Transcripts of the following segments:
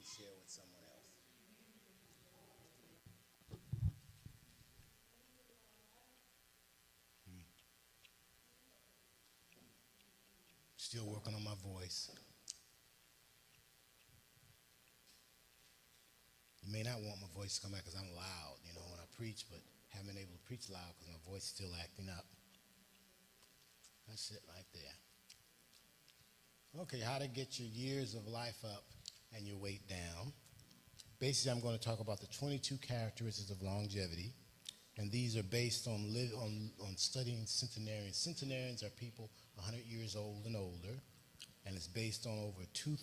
we share with someone else. Still working on my voice. You may not want my voice to come back because I'm loud, when I preach, but haven't been able to preach loud because my voice is still acting up. That's it right there. Okay, how to get your years of life up and your weight down. Basically, I'm going to talk about the 22 characteristics of longevity, and these are based on studying centenarians. Centenarians are people 100 years old and older, and it's based on over two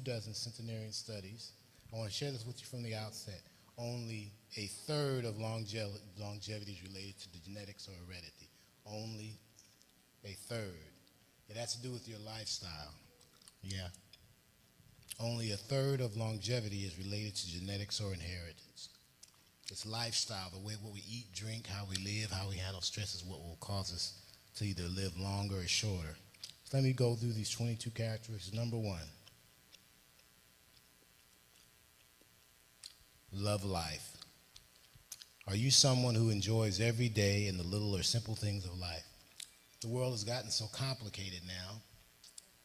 dozen centenarian studies. I want to share this with you from the outset. Only a third of longevity is related to the genetics or heredity. Only a third. It has to do with your lifestyle. Yeah. Only a third of longevity is related to genetics or inheritance. It's lifestyle, the way what we eat, drink, how we live, how we handle stress is what will cause us to either live longer or shorter. So let me go through these 22 characteristics. Number one, love life. Are you someone who enjoys every day and the little or simple things of life? The world has gotten so complicated now,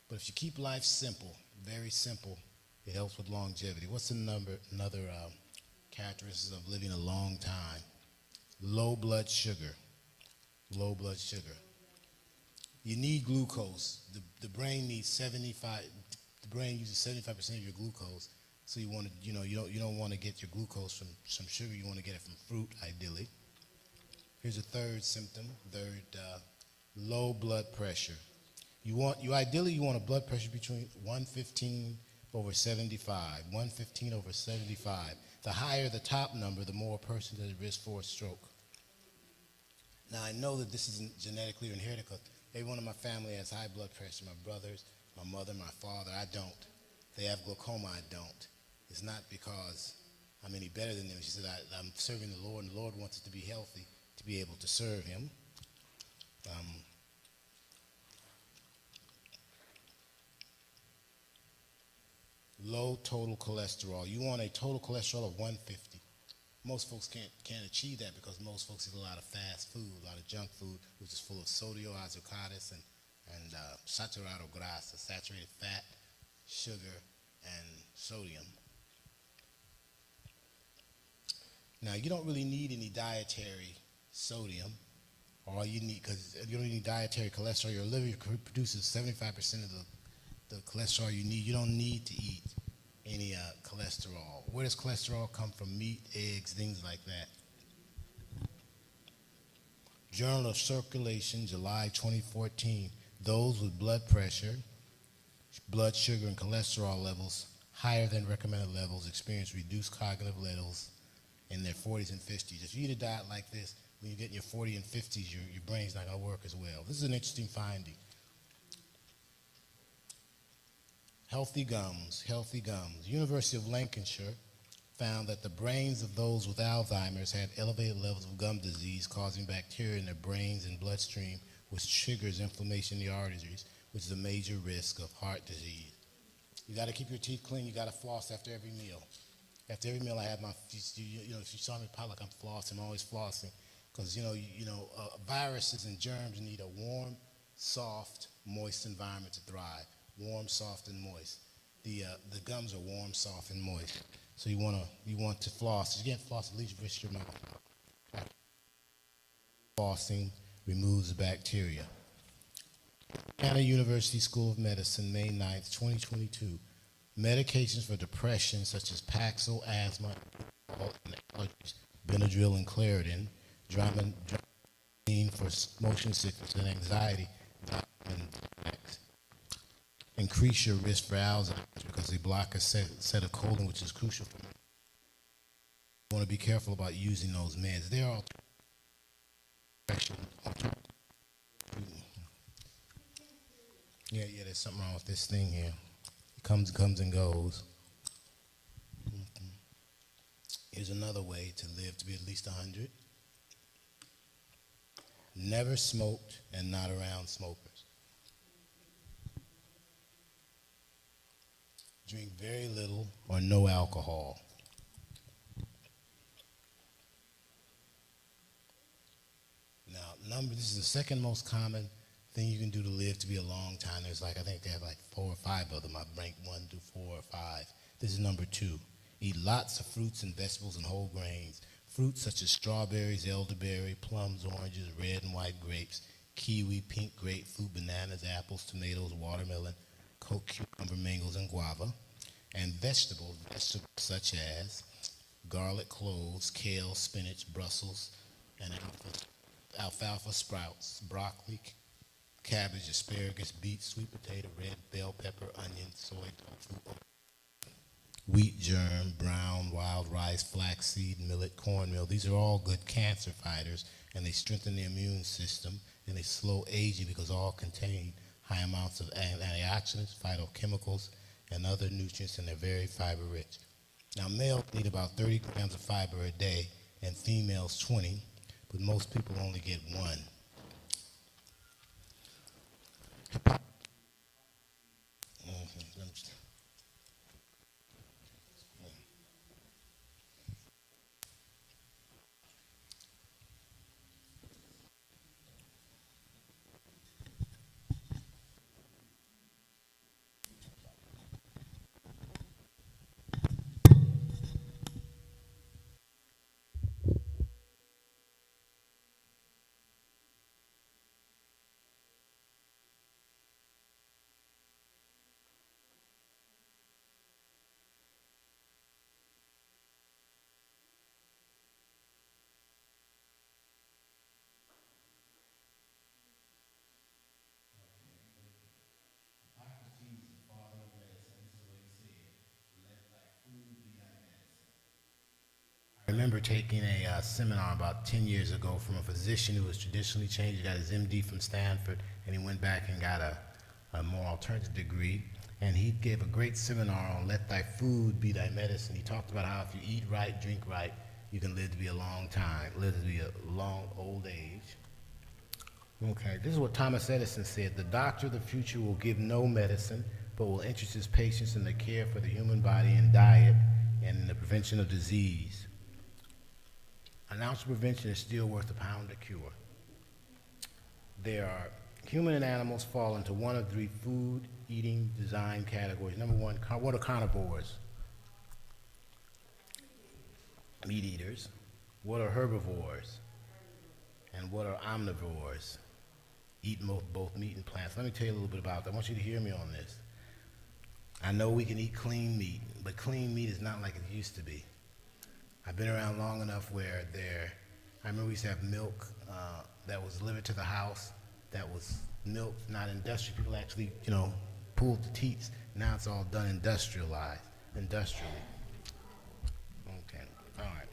but if you keep life simple, very simple, it helps with longevity. What's another characteristic of living a long time? Low blood sugar. Low blood sugar. You need glucose. The brain needs 75. The brain uses 75% of your glucose. So you want to, you don't want to get your glucose from some sugar. You want to get it from fruit, ideally. Here's a third symptom. Low blood pressure. Ideally you want a blood pressure between 115 over 75. 115 over 75. The higher the top number, the more a person is at risk for a stroke. Now I know that this isn't genetically or inherited because everyone in my family has high blood pressure. My brothers, my mother, my father. I don't. They have glaucoma. I don't. It's not because I'm any better than them. She said I'm serving the Lord, and the Lord wants us to be healthy to be able to serve Him. Low total cholesterol. You want a total cholesterol of 150. Most folks can't achieve that because most folks eat a lot of fast food, a lot of junk food, which is full of sodium azocates and saturado grasa, saturated fat, sugar, and sodium. Now, you don't really need any dietary sodium. All you need, because you don't need dietary cholesterol. Your liver produces 75% of the cholesterol you need. You don't need to eat any cholesterol. Where does cholesterol come from? Meat, eggs, things like that. Journal of Circulation, July 2014. Those with blood pressure, blood sugar, and cholesterol levels higher than recommended levels experience reduced cognitive levels in their 40s and 50s. If you eat a diet like this, when you get in your 40s and 50s, your brain's not going to work as well. This is an interesting finding. Healthy gums. University of Lancashire found that the brains of those with Alzheimer's had elevated levels of gum disease causing bacteria in their brains and bloodstream, which triggers inflammation in the arteries, which is a major risk of heart disease. You got to keep your teeth clean. You got to floss after every meal. After every meal, I have my, if you saw me probably like I'm flossing, I'm always flossing, because viruses and germs need a warm, soft, moist environment to thrive. Warm, soft, and moist. The gums are warm, soft, and moist. So you want to floss. If you can't floss, at least brush your mouth. Flossing removes bacteria. Indiana University School of Medicine, May 9th, 2022. Medications for depression such as Paxil, asthma, and allergies, Benadryl and Claritin, Dramamine for motion sickness and anxiety, increase your risk for Alzheimer's because they block acetylcholine, which is crucial for you want to be careful about using those meds. They are depression. Yeah, there's something wrong with this thing here. It comes and goes. Here's another way to live to be at least 100. Never smoked and not around smokers. Drink very little or no alcohol. Now, this is the second most common thing you can do to live to be a long time. There's like, I think they have like 4 or 5 of them. I've ranked 1 through 4 or 5. This is number 2. Eat lots of fruits and vegetables and whole grains. Fruits such as strawberries, elderberry, plums, oranges, red and white grapes, kiwi, pink grapefruit, bananas, apples, tomatoes, watermelon, coke, cucumber, mangoes, and guava. And vegetables such as garlic, cloves, kale, spinach, Brussels, and alfalfa sprouts, broccoli, cabbage, asparagus, beet, sweet potato, red bell pepper, onion, soy, tofu, wheat germ, brown, wild rice, flaxseed, millet, cornmeal. These are all good cancer fighters, and they strengthen the immune system, and they slow aging because all contain high amounts of antioxidants, phytochemicals, and other nutrients, and they're very fiber rich. Now, males need about 30 grams of fiber a day, and females 20, but most people only get 1. I remember taking a seminar about 10 years ago from a physician who was traditionally trained. He got his MD from Stanford, and he went back and got a more alternative degree. And he gave a great seminar on let thy food be thy medicine. He talked about how if you eat right, drink right, you can live to be a long time, live to be a long old age. Okay, this is what Thomas Edison said. The doctor of the future will give no medicine, but will interest his patients in the care for the human body and diet and in the prevention of disease. An ounce of prevention is still worth a pound of cure. Human and animals fall into one of 3 food eating design categories. Number 1, what are carnivores? Meat eaters. What are herbivores? And what are omnivores? Eat both meat and plants. Let me tell you a little bit about that. I want you to hear me on this. I know we can eat clean meat, but clean meat is not like it used to be. I've been around long enough where I remember we used to have milk that was delivered to the house, that was milk, not industrial. People actually, pulled the teats. Now it's all done industrially. Okay, all right.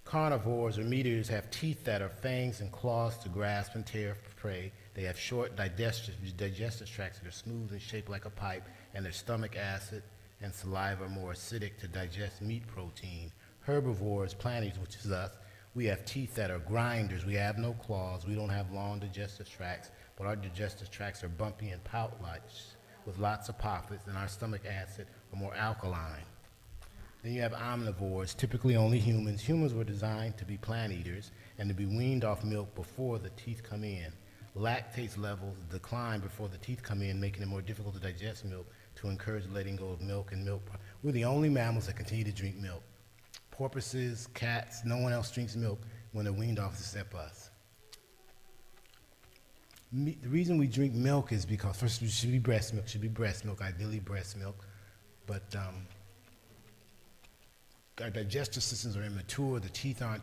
Carnivores or meat eaters have teeth that are fangs and claws to grasp and tear prey. They have short digestive tracts that are smooth and shaped like a pipe, and their stomach acid and saliva are more acidic to digest meat protein. Herbivores, plant eaters, which is us, we have teeth that are grinders. We have no claws. We don't have long digestive tracts, but our digestive tracts are bumpy and pouch-like with lots of pockets, and our stomach acid are more alkaline. Then you have omnivores, typically only humans. Humans were designed to be plant eaters and to be weaned off milk before the teeth come in. Lactase levels decline before the teeth come in, making it more difficult to digest milk to encourage letting go of milk and milk. We're the only mammals that continue to drink milk. Porpoises, cats, no one else drinks milk when they're weaned off except us. The reason we drink milk is because, first, it should be breast milk, ideally breast milk, but our digestive systems are immature, the teeth aren't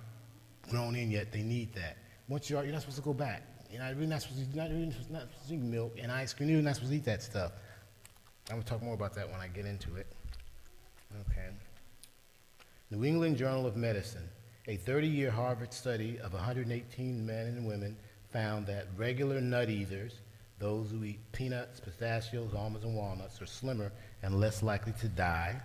grown in yet, they need that. Once you're not supposed to go back. You're not supposed to drink milk and ice cream, you're not supposed to eat that stuff. I'm going to talk more about that when I get into it. Okay. New England Journal of Medicine, a 30-year Harvard study of 118 men and women found that regular nut eaters, those who eat peanuts, pistachios, almonds, and walnuts, are slimmer and less likely to die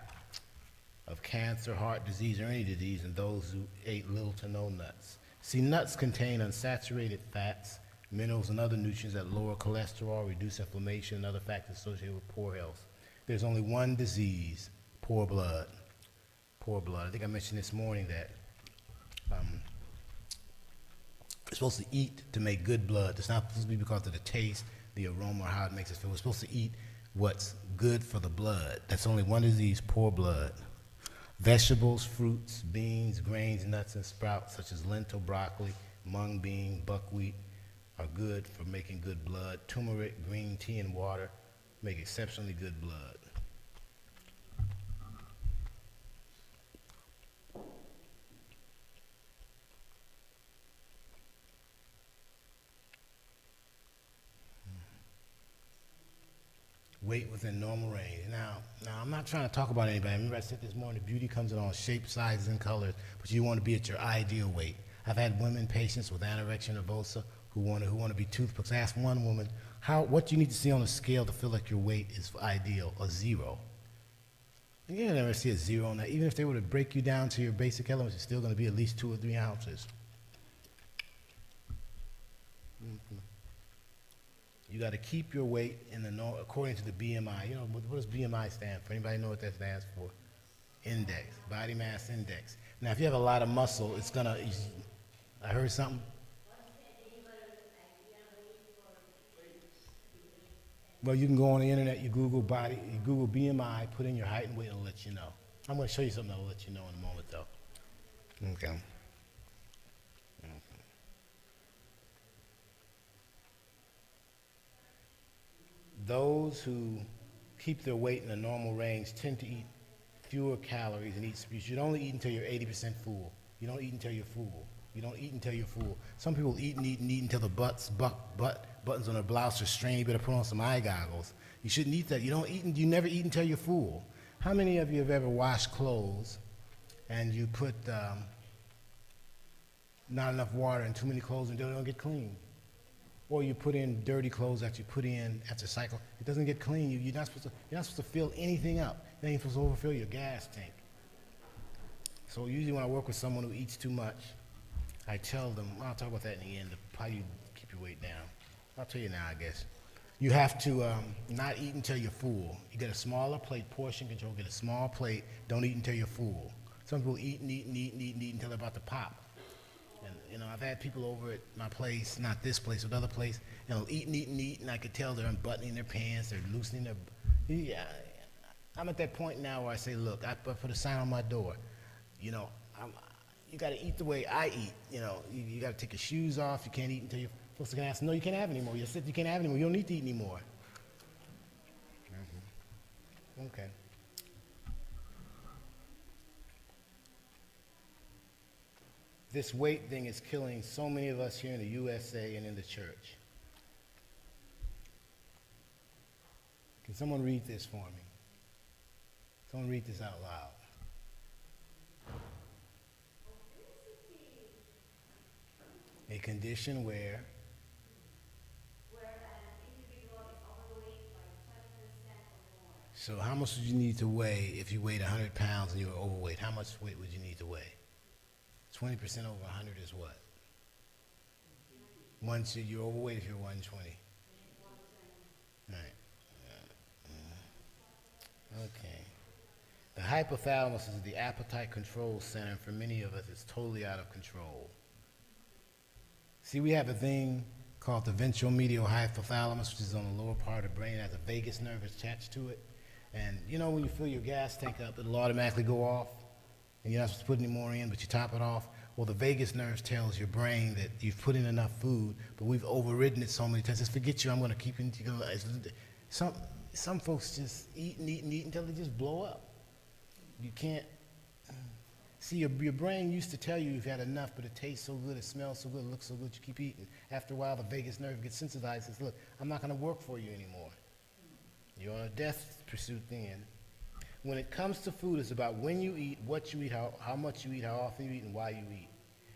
of cancer, heart disease, or any disease than those who ate little to no nuts. See, nuts contain unsaturated fats, minerals, and other nutrients that lower cholesterol, reduce inflammation, and other factors associated with poor health. There's only one disease, poor blood. Poor blood. I think I mentioned this morning that we're supposed to eat to make good blood. It's not supposed to be because of the taste, the aroma, or how it makes us feel. We're supposed to eat what's good for the blood. That's only one disease, poor blood. Vegetables, fruits, beans, grains, nuts, and sprouts such as lentil, broccoli, mung bean, buckwheat are good for making good blood. Turmeric, green tea, and water make exceptionally good blood. Weight within normal range. Now, I'm not trying to talk about anybody. Remember I said this morning, beauty comes in all shapes, sizes, and colors, but you want to be at your ideal weight. I've had women patients with anorexia nervosa who want to be toothpicks. I asked one woman, what do you need to see on a scale to feel like your weight is ideal? A 0. You never see a 0 on that. Even if they were to break you down to your basic elements, it's still going to be at least 2 or 3 ounces. Mm-hmm. You got to keep your weight in the according to the BMI. You know, what does BMI stand for? Anybody know what that stands for? Index, body mass index. Now, if you have a lot of muscle, it's gonna. I heard something. Well, you can go on the internet. You Google BMI, put in your height and weight, and it'll let you know. I'm going to show you something that'll let you know in a moment, though. Okay. Those who keep their weight in a normal range tend to eat fewer calories and you should only eat until you're 80% full. You don't eat until you're full. You don't eat until you're full. Some people eat and eat and eat until the buttons on their blouse are strained. You better put on some eye goggles. You shouldn't eat that. You never eat until you're full. How many of you have ever washed clothes and you put not enough water and too many clothes and they don't get clean? Or you put in dirty clothes that you put in after cycle, it doesn't get clean. You're not supposed to fill anything up. You ain't supposed to overfill your gas tank. So usually when I work with someone who eats too much, I tell them, I'll talk about that in the end, how you keep your weight down. I'll tell you now, I guess. You have to not eat until you're full. You get a smaller plate, portion control, get a small plate, don't eat until you're full. Some people eat and eat and eat and eat and eat until they're about to pop. And I've had people over at my place, not this place, but other place, and they'll eat and eat and eat, and I could tell they're unbuttoning their pants, they're loosening their. Yeah, I'm at that point now where I say, look, I put a sign on my door. You know, you got to eat the way I eat. You know, you got to take your shoes off. You can't eat until you're supposed to ask, no, you can't have any more. You said you can't have any more. You don't need to eat anymore. Mm-hmm. Okay. This weight thing is killing so many of us here in the USA and in the church. Can someone read this for me? Someone read this out loud. A condition where an individual is overweight by 20% or more. So how much would you need to weigh if you weighed 100 pounds and you were overweight? How much weight would you need to weigh? 20% over 100 is what? Once you're overweight if you're 120. Right. Okay. The hypothalamus is the appetite control center, and for many of us, it's totally out of control. See, we have a thing called the ventromedial hypothalamus, which is on the lower part of the brain. It has a vagus nerve attached to it. And you know when you fill your gas tank up, it'll automatically go off, and you're not supposed to put any more in, but you top it off. Well, the vagus nerve tells your brain that you've put in enough food, but we've overridden it so many times. Just forget you, I'm going to keep you. Some folks just eat and eat and eat until they just blow up. You can't. See, your brain used to tell you you've had enough, but it tastes so good, it smells so good, it looks so good, you keep eating. After a while, the vagus nerve gets sensitized and says, look, I'm not going to work for you anymore. You're on a death pursuit then. When it comes to food, it's about when you eat, what you eat, how much you eat, how often you eat, and why you eat.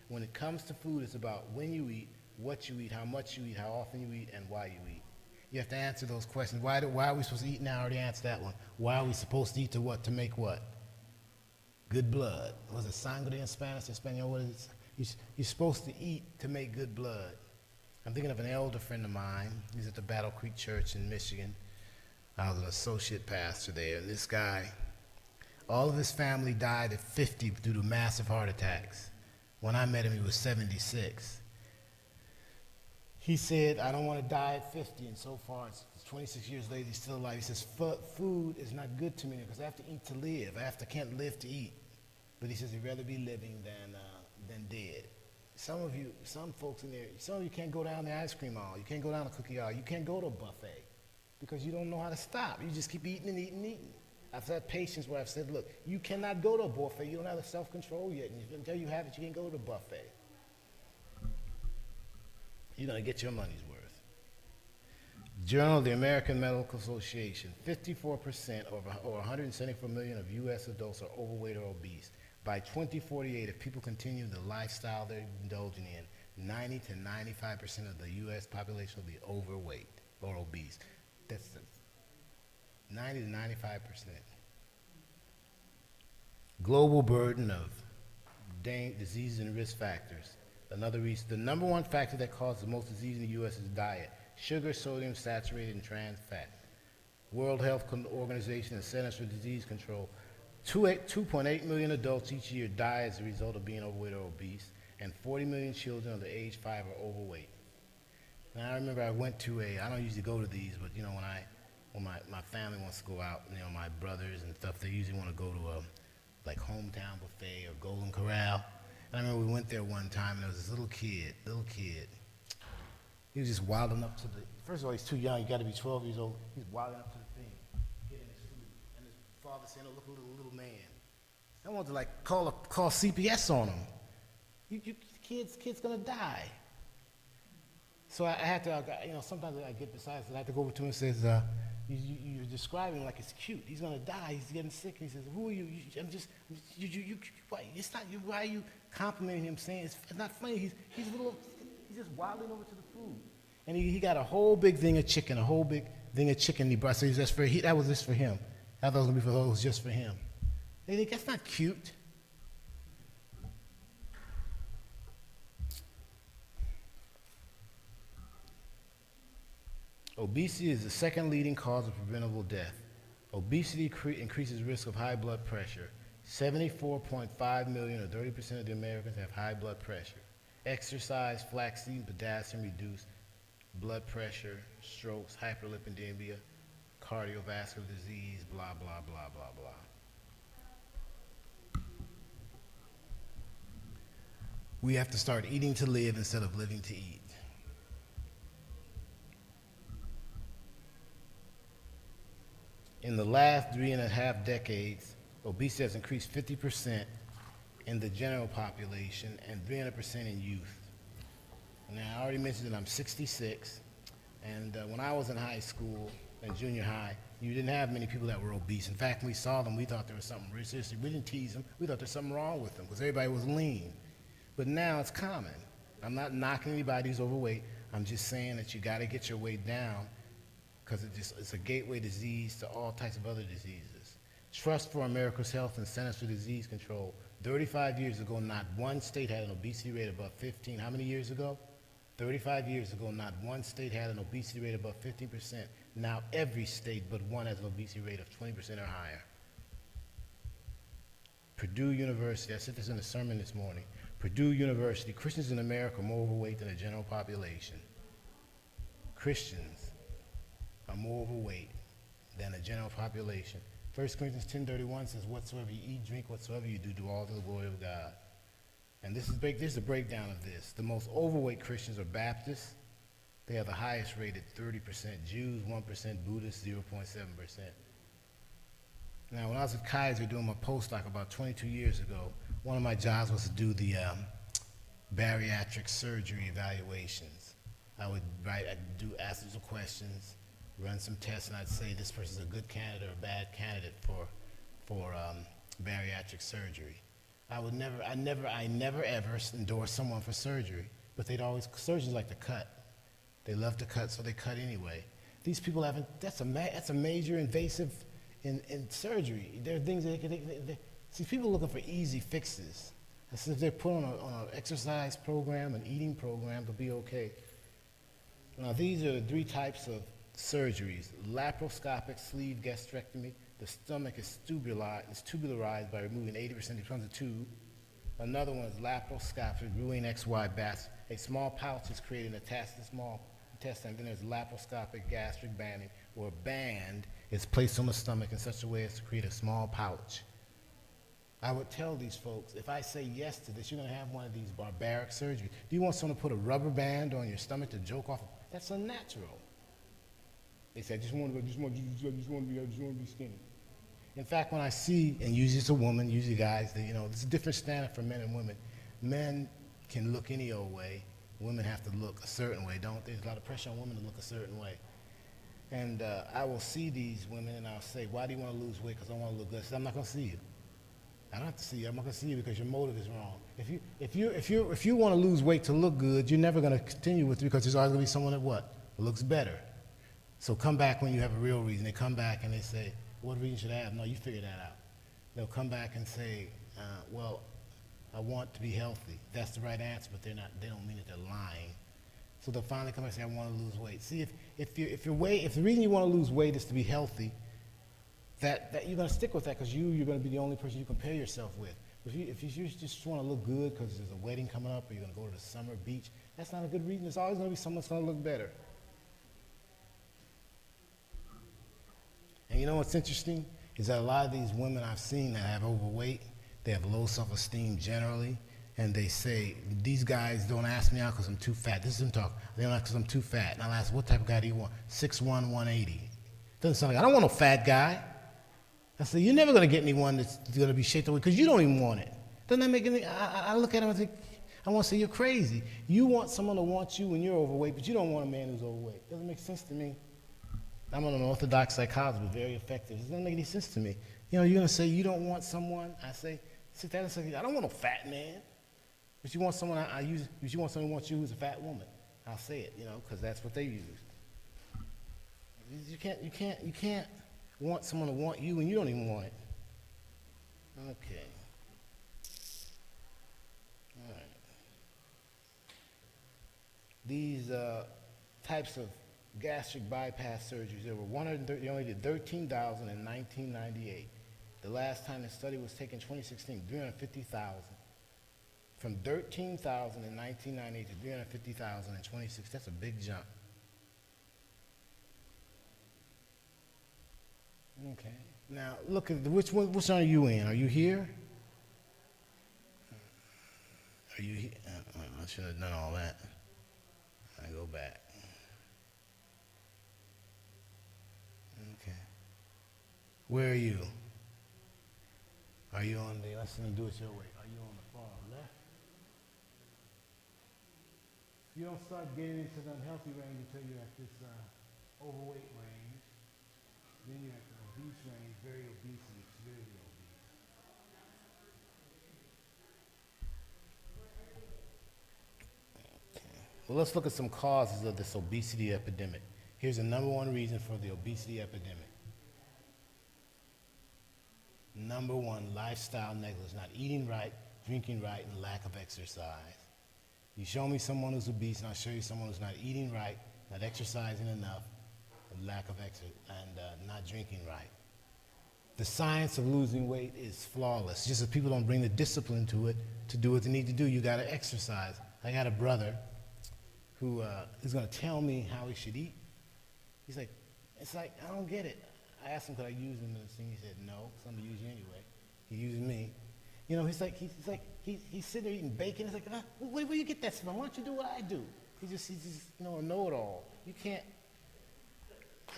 When it comes to food, it's about when you eat, what you eat, how much you eat, how often you eat, and why you eat. You have to answer those questions. Why are we supposed to eat now? I already answered that one. Why are we supposed to eat to what? To make what? Good blood. Was it sangre in Spanish? Espanol? What is it? You're supposed to eat to make good blood. I'm thinking of an elder friend of mine. He's at the Battle Creek Church in Michigan. I was an associate pastor there, and this guy, all of his family died at 50 due to massive heart attacks. When I met him, he was 76. He said, I don't want to die at 50, and so far, it's 26 years later, he's still alive. He says, food is not good to me because I have to eat to live. I can't live to eat. But he says he'd rather be living than dead. Some folks in there, some of you can't go down the ice cream aisle. You can't go down the cookie aisle. You can't go to a buffet because you don't know how to stop. You just keep eating and eating and eating. I've had patients where I've said, look, you cannot go to a buffet. You don't have the self-control yet. And until you have it, you can't go to a buffet. You're going to get your money's worth. Journal of the American Medical Association, 54% or 174 million of U.S. adults are overweight or obese. By 2048, if people continue the lifestyle they're indulging in, 90 to 95% of the U.S. population will be overweight or obese. That's 90 to 95%. Global burden of diseases and risk factors. Another reason, the number one factor that causes the most disease in the U.S. is diet. Sugar, sodium, saturated, and trans fat. World Health Organization and Centers for Disease Control, 2.8 million adults each year die as a result of being overweight or obese, and 40 million children under age 5 are overweight. Now I remember I went to I don't usually go to these, but you know, when my family wants to go out, you know, my brothers and stuff, they usually want to go to a like hometown buffet or Golden Corral. And I remember we went there one time and there was this little kid. He was just wilding up to first of all, he's too young, you gotta be 12 years old. He's wilding up to the thing, getting his food. And his father saying, oh, look, a little man. I wanted to like call CPS on him. Kid's gonna die. So I had to, you know, sometimes I get beside it, I have to go over to him and says, you're describing like it's cute. He's gonna die, he's getting sick. He says, who are you? Why are you complimenting him saying it's not funny? He's just wilding over to the food. And he got a whole big thing of chicken, he brought. So that was just for him. I thought it was gonna be for those just for him. They think that's not cute. Obesity is the second leading cause of preventable death. Obesity increases risk of high blood pressure. 74.5 million, or 30% of the Americans, have high blood pressure. Exercise, flaxseed, and potassium reduce blood pressure, strokes, hyperlipidemia, cardiovascular disease, blah, blah, blah, blah, blah. We have to start eating to live instead of living to eat. In the last 3.5 decades, obesity has increased 50% in the general population and 300% in youth. Now, I already mentioned that I'm 66, and when I was in high school and junior high, you didn't have many people that were obese. In fact, when we saw them, we thought there was something, seriously, we didn't tease them, we thought there was something wrong with them because everybody was lean. But now it's common. I'm not knocking anybody who's overweight, I'm just saying that you gotta get your weight down because it's a gateway disease to all types of other diseases. Trust for America's Health and Centers for Disease Control. 35 years ago, not one state had an obesity rate above 15. How many years ago? 35 years ago, not one state had an obesity rate above 15%. Now every state but one has an obesity rate of 20% or higher. Purdue University, I said this in a sermon this morning. Purdue University, Christians in America are more overweight than the general population. Christians are more overweight than the general population. 1 Corinthians 10:31 says, whatsoever you eat, drink, whatsoever you do, do all to the glory of God. And this is a breakdown of this. The most overweight Christians are Baptists. They have the highest rate at 30%. Jews, 1%. Buddhists, 0.7%. Now, when I was at Kaiser doing my postdoc about 22 years ago, one of my jobs was to do the bariatric surgery evaluations. I'd ask them some questions, run some tests, and I'd say this person's a good candidate or a bad candidate for bariatric surgery. I never ever endorse someone for surgery, but surgeons like to cut. They love to cut, so they cut anyway. These people that's a major invasive in surgery. There are things see, people are looking for easy fixes. As if they're put on an exercise program, an eating program, they'll be okay. Now, these are the 3 types of surgeries: laparoscopic sleeve gastrectomy. The stomach is tubularized by removing 80%, it becomes a tube. Another one is laparoscopic ruin XY bas. A small pouch is created in the small intestine. Then there's laparoscopic gastric banding, where a band is placed on the stomach in such a way as to create a small pouch. I would tell these folks, if I say yes to this, you're going to have one of these barbaric surgeries. Do you want someone to put a rubber band on your stomach to joke off? That's unnatural. They say, I just want to be skinny. In fact, when I see, and usually it's a woman, usually guys, it's a different standard for men and women. Men can look any old way. Women have to look a certain way, don't they? There's a lot of pressure on women to look a certain way. And I will see these women and I'll say, why do you want to lose weight? Because I want to look good. I say, I'm not going to see you. I don't have to see you. I'm not going to see you because your motive is wrong. If you want to lose weight to look good, you're never going to continue with it because there's always going to be someone that what? Looks better. So come back when you have a real reason. They come back and they say, what reason should I have? No, you figure that out. They'll come back and say, well, I want to be healthy. That's the right answer, but they don't mean that they're lying. So they'll finally come back and say, I want to lose weight. See, if the reason you want to lose weight is to be healthy, that you're going to stick with that because you're going to be the only person you compare yourself with. If you just want to look good because there's a wedding coming up or you're going to go to the summer beach, that's not a good reason. There's always going to be someone that's going to look better. And you know what's interesting is that a lot of these women I've seen that have overweight, they have low self-esteem generally, and they say, these guys don't ask me out because I'm too fat. This isn't talk. They don't ask because I'm too fat. And I'll ask, what type of guy do you want? 6'1", 180. Doesn't sound like, I don't want no fat guy. I say, you're never going to get anyone that's going to be shaped away because you don't even want it. Doesn't that make any, I look at him and think, I want to say, you're crazy. You want someone to want you when you're overweight, but you don't want a man who's overweight. Doesn't make sense to me. I'm an orthodox psychologist, but very effective. It doesn't make any sense to me. You're going to say you don't want someone. I say, sit down and say, I don't want no fat man. But you want someone, you want someone who wants you who's a fat woman. I'll say it, because that's what they use. You can't want someone to want you when you don't even want it. Okay. All right. These types of gastric bypass surgeries, there were 130, they only did 13,000 in 1998. The last time the study was taken, 2016, 350,000. From 13,000 in 1998 to 350,000 in 2016, that's a big jump. Okay. Now, look at which one are you in? Are you here? Are you here? I should have done all that. I go back. Okay. Where are you? Are you on the, let's do it your way. Are you on the far left? You don't start getting into the unhealthy range until you're at this overweight range. Then you're at the obese range, very obese and severely obese. Okay. Well, let's look at some causes of this obesity epidemic. Here's the number one reason for the obesity epidemic. Number one, lifestyle negligence, not eating right, drinking right, and lack of exercise. You show me someone who's obese, and I'll show you someone who's not eating right, not exercising enough, and lack of exercise, and not drinking right. The science of losing weight is flawless. Just as people don't bring the discipline to it to do what they need to do, you got to exercise. I got a brother who is going to tell me how he should eat. He's like, it's like, I don't get it. I asked him, could I use him in this thing? He said, no, because I'm going to use you anyway. He uses me. He's sitting there eating bacon. He's like, where do you get that from? Why don't you do what I do? He's just a know-it-all. You can't.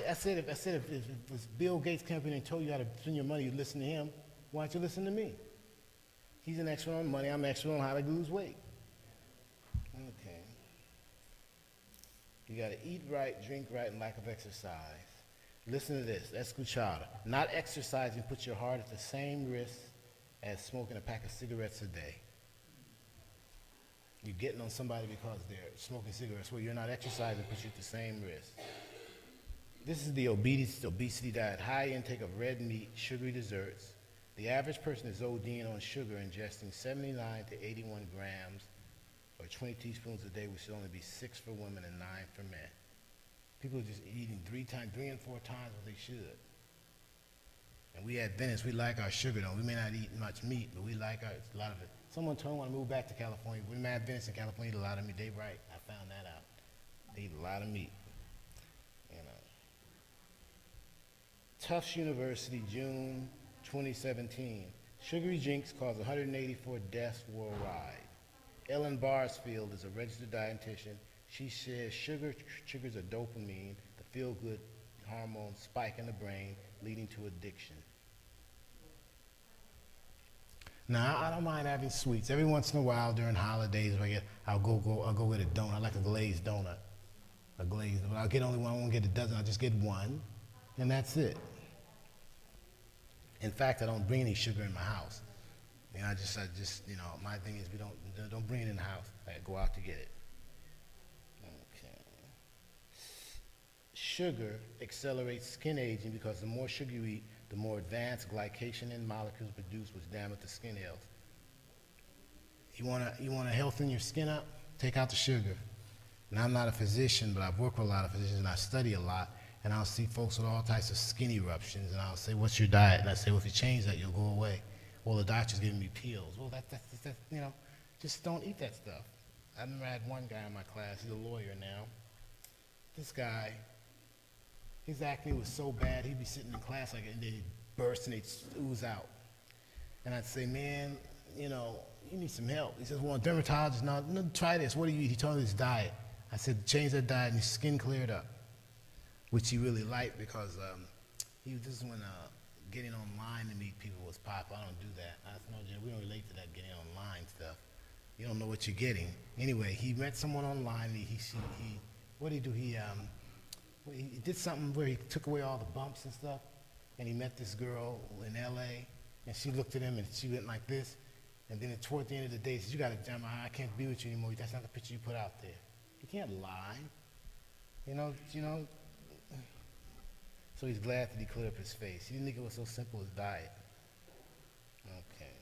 I said, if Bill Gates came up in and told you how to spend your money, you listen to him. Why don't you listen to me? He's an expert on money. I'm an expert on how to lose weight. Okay. You got to eat right, drink right, and lack of exercise. Listen to this. Escuchada. Not exercising puts your heart at the same risk as smoking a pack of cigarettes a day. You're getting on somebody because they're smoking cigarettes. Well, you're not exercising puts you at the same risk. This is the obesity diet. High intake of red meat, sugary desserts. The average person is ODing on sugar, ingesting 79 to 81 grams or 20 teaspoons a day, which should only be 6 for women and 9 for men. People are just eating 3 and 4 times what they should. And we Adventists, we like our sugar though. We may not eat much meat, but we like a lot of it. Someone told me when I moved back to California, we Adventists in California eat a lot of meat. They right, I found that out. They eat a lot of meat. You know. Tufts University, June 2017. Sugary drinks cause 184 deaths worldwide. Ellen Barsfield is a registered dietitian. She says sugar triggers a dopamine, the feel-good hormone spike in the brain, leading to addiction. Now, I don't mind having sweets. Every once in a while during holidays, I'll go get a donut. I like a glazed donut. But I'll get only one. I won't get a dozen. I'll just get one, and that's it. In fact, I don't bring any sugar in my house. You know, I just, my thing is we don't bring it in the house. I go out to get it. Okay. Sugar accelerates skin aging because the more sugar you eat, the more advanced glycation molecules produced, which damage the skin health. You wanna healthen your skin up? Take out the sugar. And I'm not a physician, but I've worked with a lot of physicians and I study a lot. And I'll see folks with all types of skin eruptions, and I'll say, "What's your diet?" And I say, "Well, if you change that, you'll go away." Well, the doctor's giving me pills. Well, that's just don't eat that stuff. I remember I had one guy in my class. He's a lawyer now. This guy, his acne was so bad, he'd be sitting in class like, and they'd burst and they'd ooze out. And I'd say, "Man, you need some help." He says, "Well, a dermatologist, no, try this. What do you eat?" He told me his diet. I said, "Change that diet," and his skin cleared up, which he really liked because this is when getting online to meet people was popular. I don't do that. I said, "No, Jim, we don't relate to that getting online stuff. You don't know what you're getting." Anyway, he met someone online, and what did he do? He did something where he took away all the bumps and stuff, and he met this girl in L.A., and she looked at him, and she went like this, and then toward the end of the day, he said, "You got to jam I can't be with you anymore. That's not the picture you put out there." You can't lie. You know. So he's glad that he cleared up his face. He didn't think it was so simple as diet. Okay.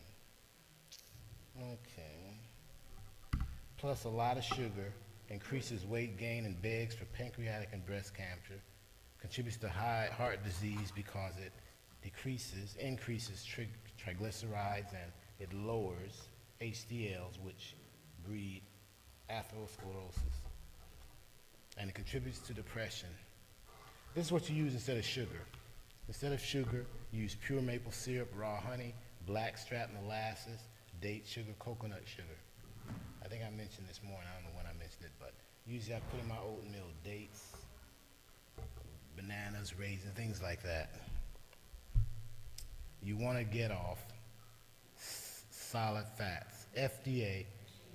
Plus, a lot of sugar increases weight gain and begs for pancreatic and breast cancer, contributes to high heart disease because it increases triglycerides, and it lowers HDLs, which breed atherosclerosis. And it contributes to depression. This is what you use instead of sugar. Instead of sugar, use pure maple syrup, raw honey, blackstrap molasses, date sugar, coconut sugar. I think I mentioned this morning. I don't know when I mentioned it, but usually I put in my oatmeal dates, bananas, raisins, things like that. You want to get off solid fats. FDA,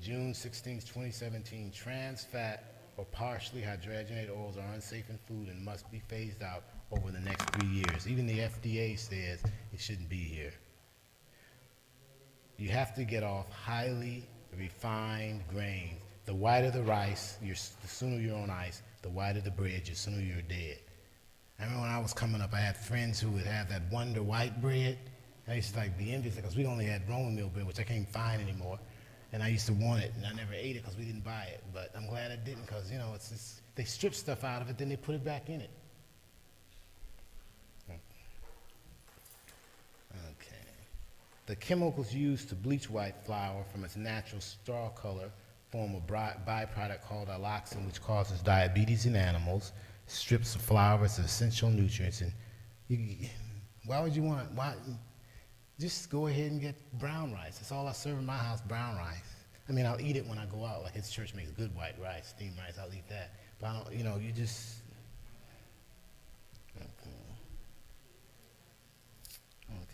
June 16, 2017, trans fat or partially hydrogenated oils are unsafe in food and must be phased out over the next 3 years. Even the FDA says it shouldn't be here. You have to get off highly refined grains. The whiter the rice, the sooner you're on ice. The whiter the bread, the sooner you're dead. I remember when I was coming up, I had friends who would have that Wonder White bread. And I used to be envious because we only had Roman meal bread, which I can't find anymore. And I used to want it, and I never ate it because we didn't buy it. But I'm glad I didn't because, they strip stuff out of it, then they put it back in it. Okay. The chemicals used to bleach white flour from its natural straw color form a byproduct called alloxin, which causes diabetes in animals, strips the flour of its essential nutrients. And just go ahead and get brown rice. That's all I serve in my house, brown rice. I mean, I'll eat it when I go out. Like his church makes good white rice, steamed rice, I'll eat that. But I don't, okay.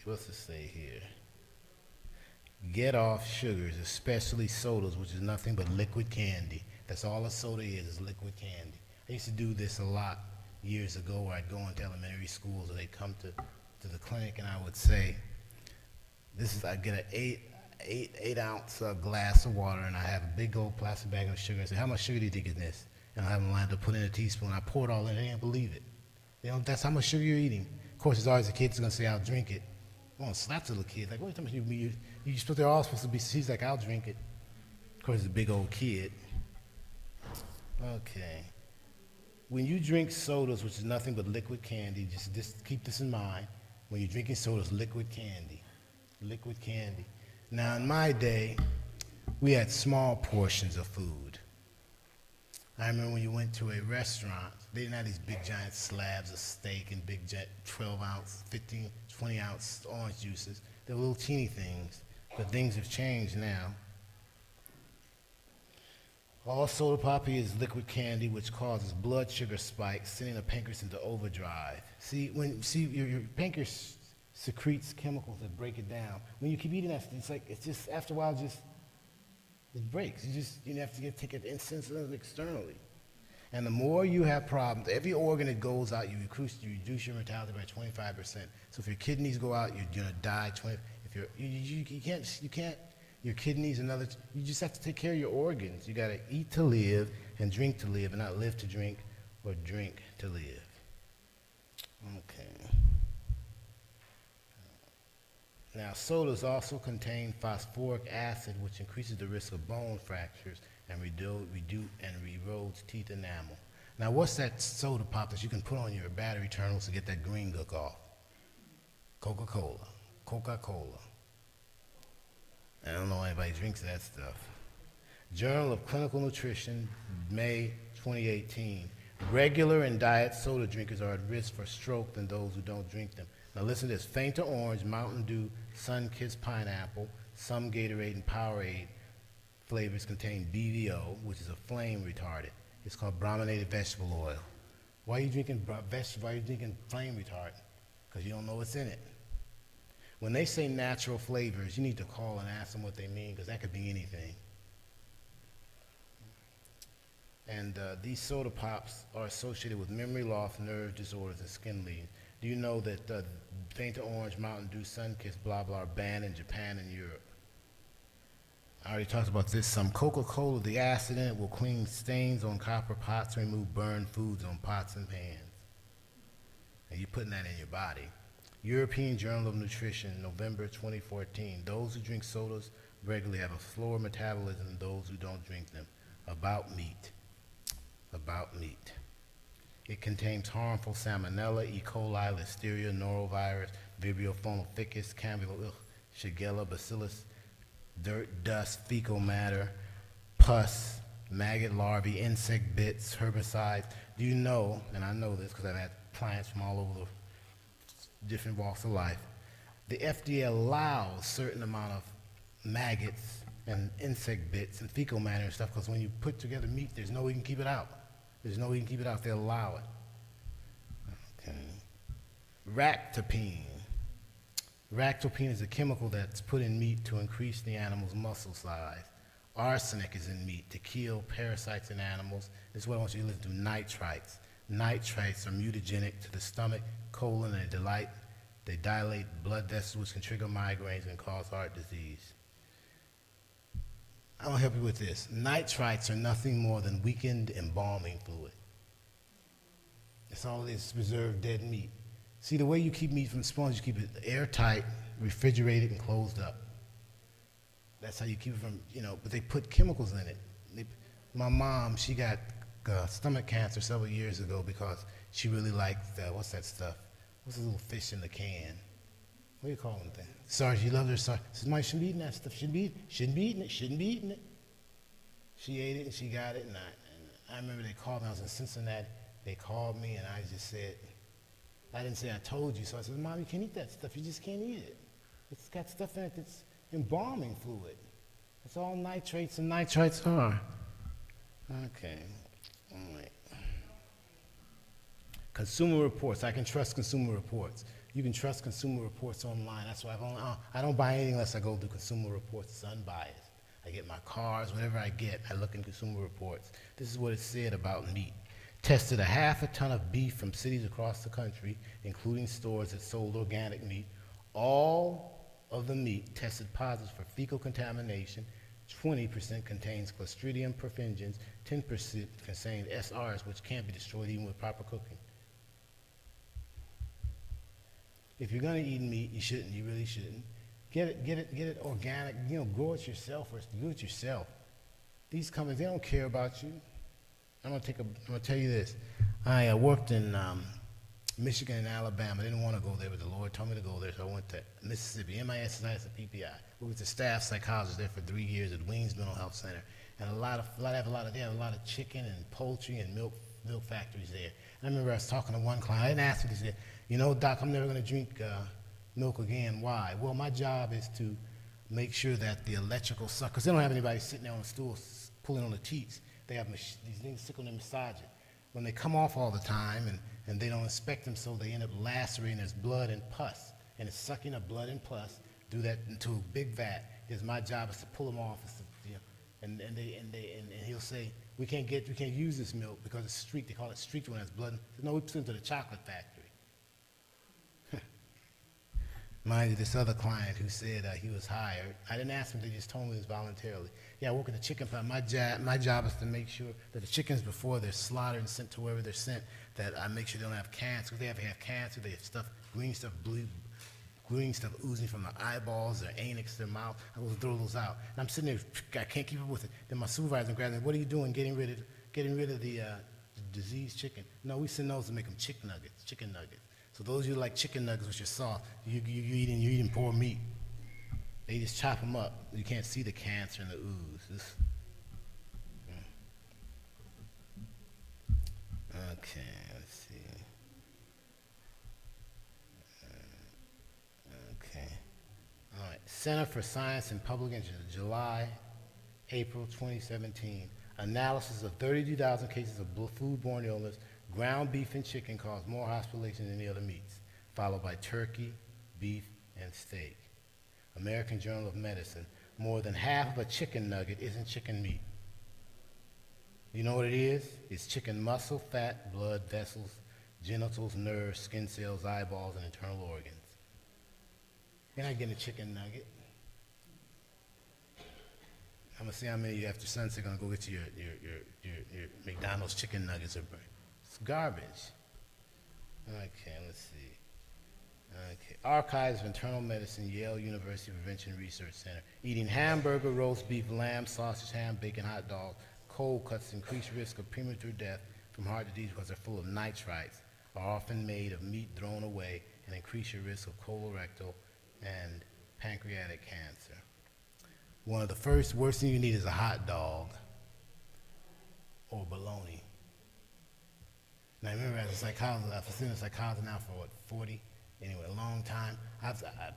What's it say here? Get off sugars, especially sodas, which is nothing but liquid candy. That's all a soda is liquid candy. I used to do this a lot years ago where I'd go into elementary schools and they'd come to the clinic and I would say, I'd get an eight ounce glass of water and I have a big old plastic bag of sugar and say, "How much sugar do you think in this?" And I have them lined up, put in a teaspoon. I pour it all in, they didn't believe it. That's how much sugar you're eating. Of course, there's always a kid that's gonna say, "I'll drink it." I want to slap the little kid. Like, what are you talking about? They're all supposed to be, he's like, "I'll drink it." Of course, he's a big old kid. Okay. when you drink sodas, which is nothing but liquid candy, just keep this in mind. When you're drinking sodas, liquid candy. Liquid candy. Now, in my day, we had small portions of food. I remember when you went to a restaurant, they didn't have these big giant slabs of steak and big 12-ounce, 15, 20-ounce orange juices. They were little teeny things, but things have changed now. All soda pop is liquid candy, which causes blood sugar spikes, sending the pancreas into overdrive. See, your pancreas secretes chemicals that break it down. When you keep eating that, it's just after a while, it breaks. You have to take it insensitive externally. And the more you have problems, every organ that goes out, you reduce your mortality by 25%. So if your kidneys go out, you're gonna die 20. You can't. Your kidneys, you just have to take care of your organs. You gotta eat to live and drink to live, and not live to drink or drink to live. Okay. Now, sodas also contain phosphoric acid, which increases the risk of bone fractures and erodes teeth enamel. Now, what's that soda pop that you can put on your battery terminals to get that green look off? Coca-Cola. Coca-Cola. I don't know anybody drinks that stuff. Journal of Clinical Nutrition, May 2018. Regular and diet soda drinkers are at risk for stroke than those who don't drink them. Now listen to this. Fanta Orange, Mountain Dew, Sun-Kissed Pineapple, some Gatorade and Powerade flavors contain BVO, which is a flame retardant. It's called brominated vegetable oil. Why are you drinking flame retardant? Because you don't know what's in it. When they say natural flavors, you need to call and ask them what they mean, because that could be anything. And these soda pops are associated with memory loss, nerve disorders, and skin lesions. Do you know that Fanta Orange, Mountain Dew, Sun-Kissed, blah, blah, are banned in Japan and Europe? I already talked about this. Some Coca-Cola, the acid in it will clean stains on copper pots and remove burned foods on pots and pans. And you're putting that in your body. European Journal of Nutrition, November 2014. Those who drink sodas regularly have a slower metabolism than those who don't drink them. About meat. About meat. It contains harmful salmonella, E. coli, listeria, norovirus, Vibrio fomificus, Candida, Shigella, Bacillus, dirt, dust, fecal matter, pus, maggot larvae, insect bits, herbicides. Do you know, and I know this because I've had clients from all over the different walks of life, the FDA allows a certain amount of maggots and insect bits and fecal matter and stuff, because when you put together meat, there's no way you can keep it out. There's no way you can keep it out. They allow it. Okay. Ractopine. Ractopine is a chemical that's put in meat to increase the animal's muscle size. Arsenic is in meat to kill parasites in animals. This is what I want you to listen to, nitrites. Nitrites are mutagenic to the stomach, colon, and they dilate blood vessels, which can trigger migraines and cause heart disease. I want to help you with this. Nitrites are nothing more than weakened embalming fluid. That's all it is, preserved dead meat. See, the way you keep meat from spoilage, you keep it airtight, refrigerated, and closed up. That's how you keep it from, but they put chemicals in it. My mom, she got stomach cancer several years ago because she really liked, what's that stuff? What's the little fish in the can? What do you call them things? Sorry, she loved her son. She said, "Mike, shouldn't be eating that stuff. Shouldn't be eating it. She ate it and she got it, and I remember they called me. I was in Cincinnati. They called me and I just said, I didn't say I told you. So I said, Mom, you can't eat that stuff. You just can't eat it. It's got stuff in it that's embalming fluid. That's all nitrates and nitrites are. Okay. All right. Consumer Reports. I can trust Consumer Reports. You can trust Consumer Reports online. That's why I don't buy anything unless I go through Consumer Reports. It's unbiased. I get my cars, whatever I get, I look in Consumer Reports. This is what it said about meat. Tested 1/2 ton of beef from cities across the country, including stores that sold organic meat. All of the meat tested positive for fecal contamination. 20% contains Clostridium perfringens. 10% contains SRs, which can't be destroyed even with proper cooking. If you're going to eat meat, you shouldn't. You really shouldn't. Get it organic. Grow it yourself or do it yourself. These companies, they don't care about you. I'm gonna tell you this. I worked in Michigan and Alabama. I didn't want to go there, but the Lord told me to go there, so I went to Mississippi, MIS and PPI. We was a staff psychologist there for 3 years at Wings Mental Health Center, and they have a lot of chicken and poultry and milk factories there. And I remember I was talking to one client. I didn't ask him. He said, "You know, Doc, I'm never going to drink milk again. Why?" Well, my job is to make sure that the electrical suck, because they don't have anybody sitting there on a stool pulling on the teats. They have these things stick on them, massage it. When they come off all the time and they don't inspect them, so they end up lacerating. There's blood and pus, and it's sucking up blood and pus. Do that into a big vat. Is my job is to pull them off. And he'll say, we can't use this milk because it's streaked. They call it streaked when it's blood. No, we put it to the chocolate factory. Mind you, this other client who said he was hired, I didn't ask him, they just told me this voluntarily. Yeah, I work at the chicken farm. My job is to make sure that the chickens, before they're slaughtered and sent to wherever they're sent, that I make sure they don't have cancer. If they have cancer, they have green stuff oozing from their eyeballs, their anus, their mouth. I go throw those out. And I'm sitting there, I can't keep up with it. Then my supervisor grabs me, "What are you doing getting rid of the diseased chicken?" No, we send those to make them chicken nuggets. So those of you who like chicken nuggets, which are soft, you're eating poor meat. They just chop them up. You can't see the cancer and the ooze. Okay, let's see. Okay. All right. Center for Science and Public Interest, April 2017. Analysis of 32,000 cases of foodborne illness. Ground beef and chicken cause more hospitalizations than any other meats, followed by turkey, beef, and steak. American Journal of Medicine. More than half of a chicken nugget isn't chicken meat. You know what it is? It's chicken muscle, fat, blood, vessels, genitals, nerves, skin cells, eyeballs, and internal organs. You're not getting a chicken nugget. I'm gonna see how many of you after sunset are gonna go get your McDonald's chicken nuggets. It's garbage. Okay, let's see. Okay, Archives of Internal Medicine, Yale University Prevention Research Center. Eating hamburger, roast beef, lamb, sausage, ham, bacon, hot dog, cold cuts increase risk of premature death from heart disease because they're full of nitrites, are often made of meat thrown away, and increase your risk of colorectal and pancreatic cancer. One of the worst thing you need is a hot dog or bologna. And I remember as a psychologist, I've been a psychologist now for 40? Anyway, a long time.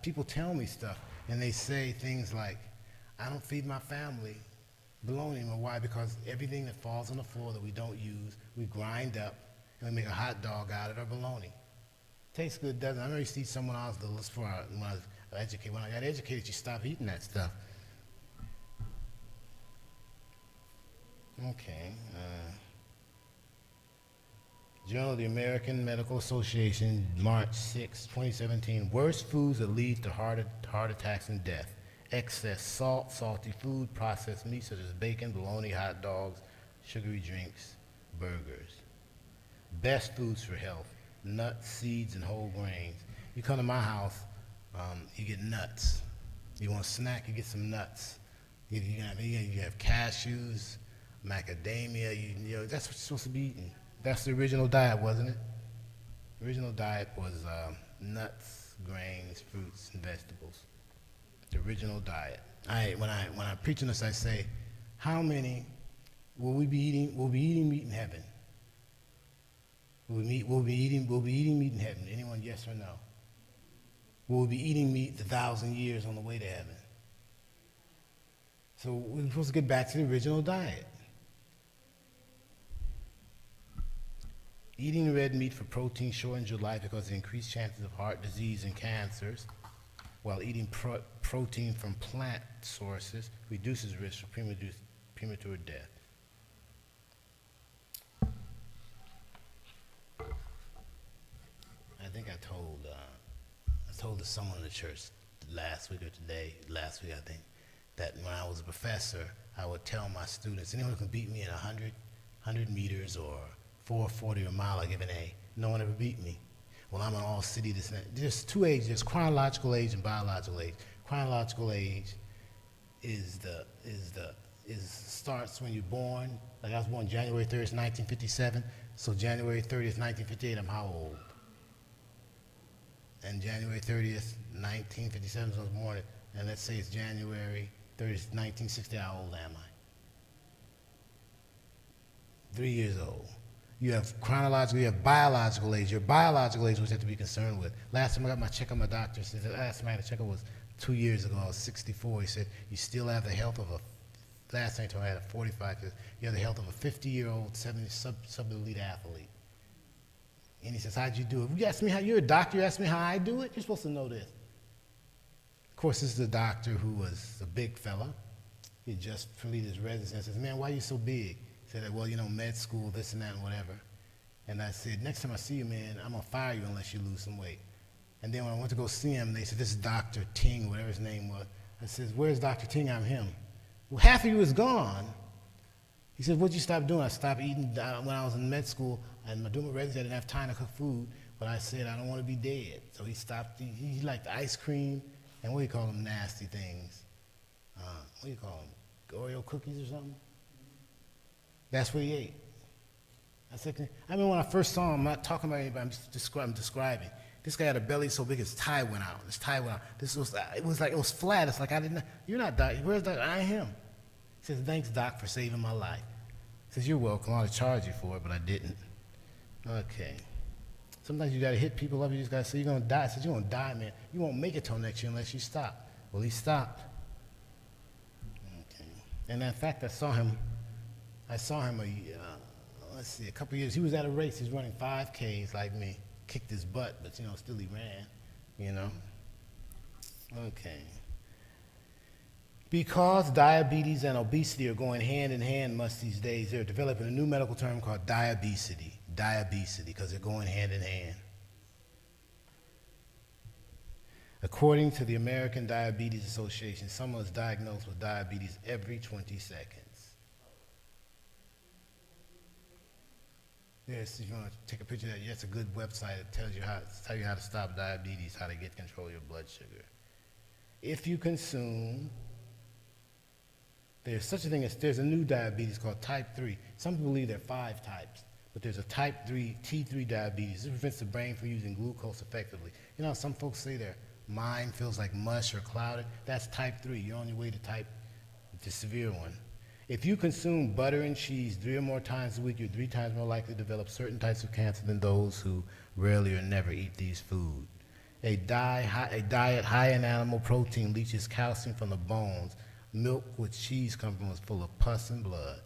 People tell me stuff, and they say things like, "I don't feed my family bologna anymore." Why? Because everything that falls on the floor that we don't use, we grind up, and we make a hot dog out of it or bologna. Tastes good, doesn't it? I remember used to eat someone else when I was educated. When I got educated, you stop eating that stuff. Okay. Journal of the American Medical Association, March 6, 2017. Worst foods that lead to heart attacks and death. Excess salt, salty food, processed meat such as bacon, bologna, hot dogs, sugary drinks, burgers. Best foods for health: nuts, seeds, and whole grains. You come to my house, you get nuts. You want a snack, you get some nuts. You have cashews, macadamia. You know that's what you're supposed to be eating. That's the original diet, wasn't it? The original diet was nuts, grains, fruits, and vegetables. The original diet. When I preach on this, I say, how many will we be eating? Will be eating meat in heaven? We'll be eating meat in heaven. Anyone, yes or no? We'll be eating meat 1,000 years on the way to heaven. So we're supposed to get back to the original diet. Eating red meat for protein shortens your life because it increases chances of heart disease and cancers, while eating protein from plant sources reduces risk for premature death. I think I told someone in the church last week, I think, that when I was a professor, I would tell my students, anyone who can beat me in 100 meters or 440 or a mile, I give an A. No one ever beat me. Well, I'm an all-city descent. There's two ages. There's chronological age and biological age. Chronological age starts when you're born Like I was born January 30th, 1957, so January 30th, 1958, I'm how old? And January 30th, 1957 was born, and let's say it's January 30th, 1960, how old am I? 3 years old. You have chronological, you have biological age. Your biological age, which you have to be concerned with. Last time I got my checkup, my doctor said, the last time I had a checkup was 2 years ago. I was 64. He said, you still have the health of a, last time he told me I had a 45, because you have the health of a 50-year-old, 70 sub-elite athlete. And he says, how'd you do it? You ask me how, you're a doctor, you ask me how I do it? You're supposed to know this. Of course, this is a doctor who was a big fella. He just completed his residency and says, man, why are you so big? He said, well, you know, med school, this and that and whatever. And I said, next time I see you, man, I'm going to fire you unless you lose some weight. And then when I went to go see him, they said, this is Dr. Ting, whatever his name was. I said, where's Dr. Ting? I'm him. Well, half of you is gone. He said, what'd you stop doing? I stopped eating when I was in med school, and doing my residency, I didn't have time to cook food, but I said, I don't want to be dead. So he stopped, he liked ice cream, and what do you call them, nasty things? What do you call them, Oreo cookies or something? That's what he ate. I said, I mean, when I first saw him, I'm not talking about anybody, I'm describing. This guy had a belly so big his tie went out. His tie went out. It was flat. It's like, I didn't know. You're not Doc. Where's Doc? I am. He says, thanks, Doc, for saving my life. He says, you're welcome. I ought to charge you for it, but I didn't. Okay. Sometimes you got to hit people up. You just got to say, you're going to die. I said, you're going to die, man. You won't make it till next year unless you stop. Well, he stopped. Okay. And in fact, I saw him let's see, a couple of years. He was at a race. He was running 5Ks like me. Kicked his butt, but, you know, still he ran, you know. Okay. Because diabetes and obesity are going hand in hand much these days, they're developing a new medical term called diabesity. Diabesity, because they're going hand in hand. According to the American Diabetes Association, someone is diagnosed with diabetes every 20 seconds. Yes, if you want to take a picture of that, that's a good website that tells you how to stop diabetes, how to get control of your blood sugar. If you consume, there's such a thing as, there's a new diabetes called type 3. Some people believe there are 5 types, but there's a type 3, T3 diabetes. This prevents the brain from using glucose effectively. You know, some folks say their mind feels like mush or clouded. That's type 3. You're on your way to the severe one. If you consume butter and cheese 3 or more times a week, you're 3 times more likely to develop certain types of cancer than those who rarely or never eat these foods. A diet high in animal protein leaches calcium from the bones. Milk with cheese come from is full of pus and blood,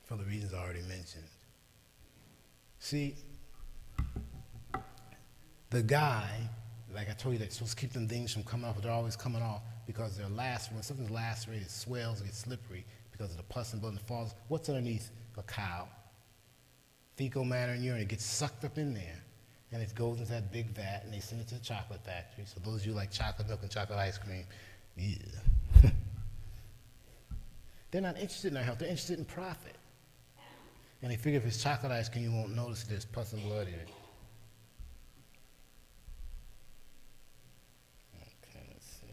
for the reasons I already mentioned. See, the guy, like I told you, that's supposed to keep them things from coming off, but they're always coming off because they're lacerated. When something's lacerated, it swells, it gets slippery because of the pus and blood that falls. What's underneath a cow? Fecal matter and urine. It gets sucked up in there, and it goes into that big vat, and they send it to the chocolate factory. So those of you who like chocolate milk and chocolate ice cream, yeah. They're not interested in our health. They're interested in profit. And they figure if it's chocolate ice cream, you won't notice there's pus and blood in it. Okay, let's see.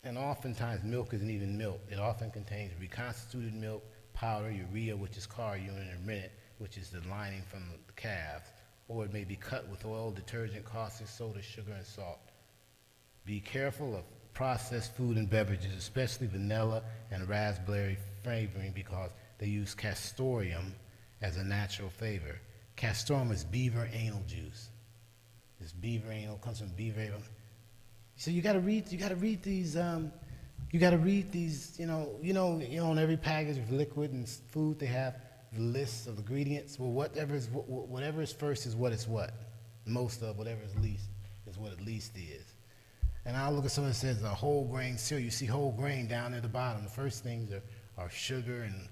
And oftentimes milk isn't even milk. It often contains reconstituted milk, powder, urea, which is car urine, and rennet, which is the lining from the calves. Or it may be cut with oil, detergent, caustic soda, sugar, and salt. Be careful of processed food and beverages, especially vanilla and raspberry flavoring, because they use castoreum as a natural flavor. Castoreum is beaver anal juice. This beaver anal comes from beaver. So you got to read these. You got to read these. You know, on every package of liquid and food they have the lists of ingredients. Well, whatever is first is what it's what. Most of whatever is least is what it least is. And I'll look at something that says a whole grain cereal. You see whole grain down at the bottom. The first things are sugar and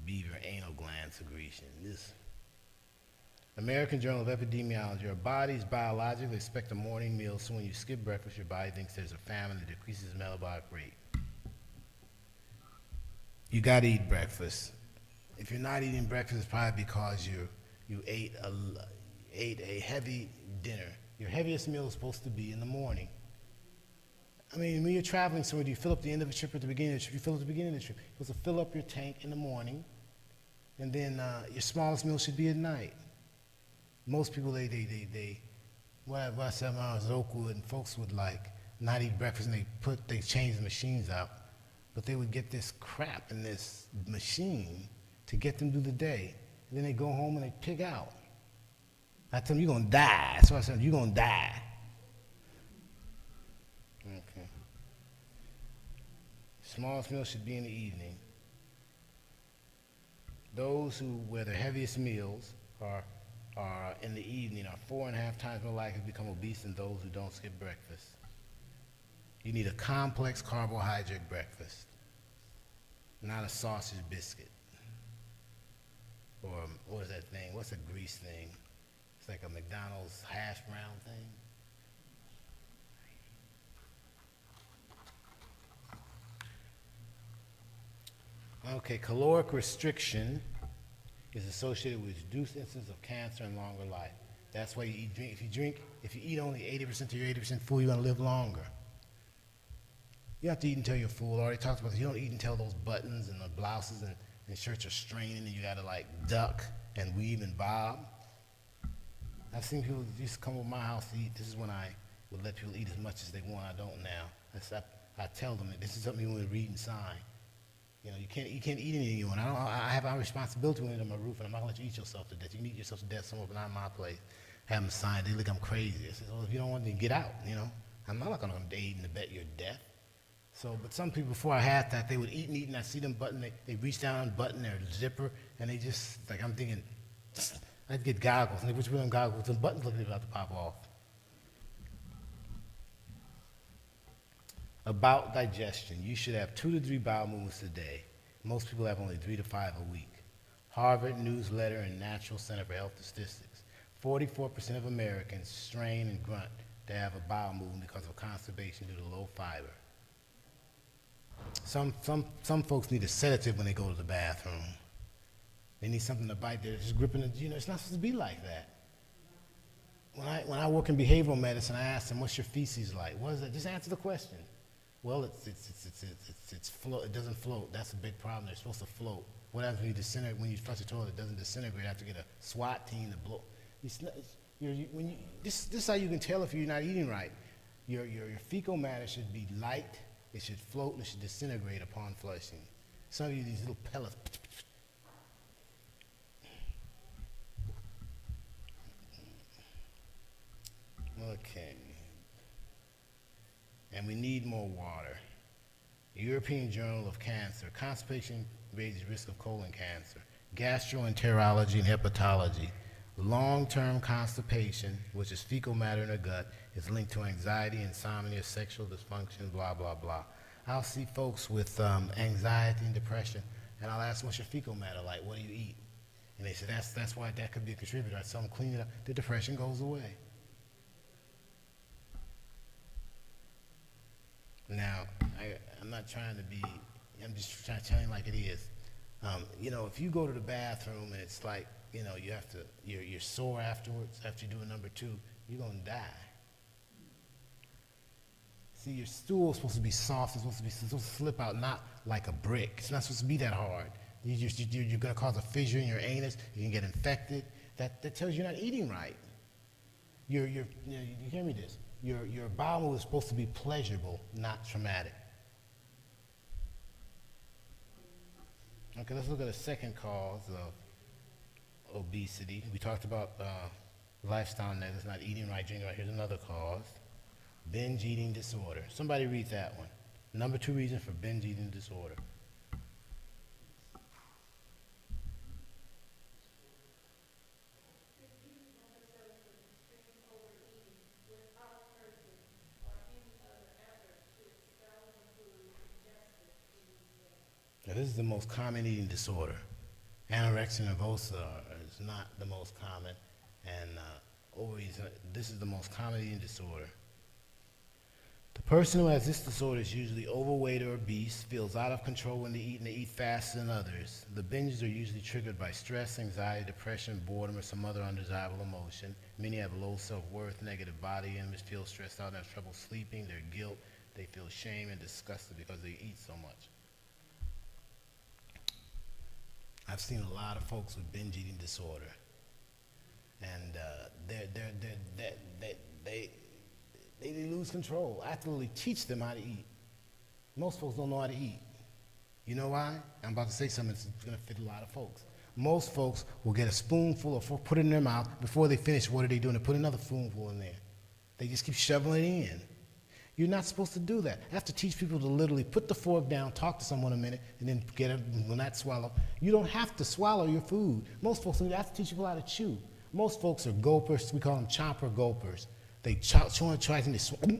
beaver anal gland secretion. This American Journal of Epidemiology. Our bodies biologically expect a morning meal, so when you skip breakfast, your body thinks there's a famine that decreases the metabolic rate. You got to eat breakfast. If you're not eating breakfast, it's probably because ate a heavy dinner. Your heaviest meal is supposed to be in the morning. I mean, when you're traveling somewhere, do you fill up the end of the trip or the beginning of the trip? You fill at the beginning of the trip. You're supposed to fill up your tank in the morning, and then your smallest meal should be at night. Most people, what I said when I was at Oakwood, and folks would like not eat breakfast, and they change the machines out, but they would get this crap in this machine to get them through the day, and then they go home and they pig out. I tell them, you're gonna die. That's what I said, you're gonna die. Okay. Smallest meal should be in the evening. Those where their heaviest meals are in the evening are 4.5 times more likely to become obese than those who don't skip breakfast. You need a complex carbohydrate breakfast, not a sausage biscuit. Or what is that thing? What's a grease thing? It's like a McDonald's hash brown thing. Okay, caloric restriction is associated with reduced incidence of cancer and longer life. That's why you eat, drink. If you eat only 80% of your 80% full, you're gonna live longer. You have to eat until you're full. I already talked about this. You don't eat until those buttons and the blouses and shirts are straining and you gotta like duck and weave and bob. I've seen people used to come over my house to eat. This is when I would let people eat as much as they want. I don't now. I tell them that this is something you want to read and sign. You know, you can't eat anything you want. I have a responsibility when it's on my roof, and I'm not gonna let you eat yourself to death. You can eat yourself to death somewhere, but not in my place. Have them sign. They look, I'm crazy. I said, well, if you don't want to get out, you know. I'm not gonna aid and abet your death. So, but some people before I had that, they would eat and eat, and I see them button. They reach down and button their zipper, and they just like I'm thinking, I'd get goggles, and they put them goggles, and buttons looking about to pop off. About digestion, you should have 2 to 3 bowel movements a day. Most people have only 3 to 5 a week. Harvard Newsletter and National Center for Health Statistics. 44% of Americans strain and grunt to have a bowel movement because of constipation due to low fiber. Some folks need a sedative when they go to the bathroom. They need something to bite. They're just gripping it. You know, it's not supposed to be like that. When I work in behavioral medicine, I ask them, "What's your feces like?" What is it? Just answer the question. Well, it doesn't float. That's a big problem. They're supposed to float. What happens when you disintegrate? When you flush the toilet, it doesn't disintegrate. You have to get a SWAT team to blow. This is how you can tell if you're not eating right. Your fecal matter should be light. It should float and it should disintegrate upon flushing. Some of you, these little pellets. Okay. And we need more water. European Journal of Cancer, constipation raises risk of colon cancer. Gastroenterology and hepatology. Long-term constipation, which is fecal matter in the gut, is linked to anxiety, insomnia, sexual dysfunction, blah, blah, blah. I'll see folks with anxiety and depression, and I'll ask them, what's your fecal matter like? What do you eat? And they say, that's why that could be a contributor. I tell them, clean it up. The depression goes away. Now, I'm not trying to be, I'm just trying to tell you like it is. You know, if you go to the bathroom and it's like, you know, you're sore afterwards, after you do a number 2, you're gonna die. See, your stool is supposed to be soft, it's supposed to slip out, not like a brick. It's not supposed to be that hard. You're gonna cause a fissure in your anus, you can get infected. That tells you you're not eating right. You hear me this? Your bowel movement is supposed to be pleasurable, not traumatic. Okay, let's look at a second cause of obesity. We talked about lifestyle that's not eating right, drinking right. Here's another cause. Binge eating disorder. Somebody read that one. Number 2 reason for binge eating disorder. Now, this is the most common eating disorder. Anorexia nervosa is not the most common, and overeating, this is the most common eating disorder. The person who has this disorder is usually overweight or obese, feels out of control when they eat, and they eat faster than others. The binges are usually triggered by stress, anxiety, depression, boredom, or some other undesirable emotion. Many have low self-worth, negative body image, feel stressed out, and have trouble sleeping. Their guilt, they feel shame and disgusted because they eat so much. I've seen a lot of folks with binge eating disorder, and they lose control. I have to really teach them how to eat. Most folks don't know how to eat. You know why? I'm about to say something that's going to fit a lot of folks. Most folks will get a spoonful or put it in their mouth. Before they finish, what are they doing? They put another spoonful in there. They just keep shoveling it in. You're not supposed to do that. I have to teach people to literally put the fork down, talk to someone a minute, and then get it, will not swallow. You don't have to swallow your food. Most folks, I have to teach people how to chew. Most folks are gulpers. We call them chomper gulpers. They chew and try and they swallow.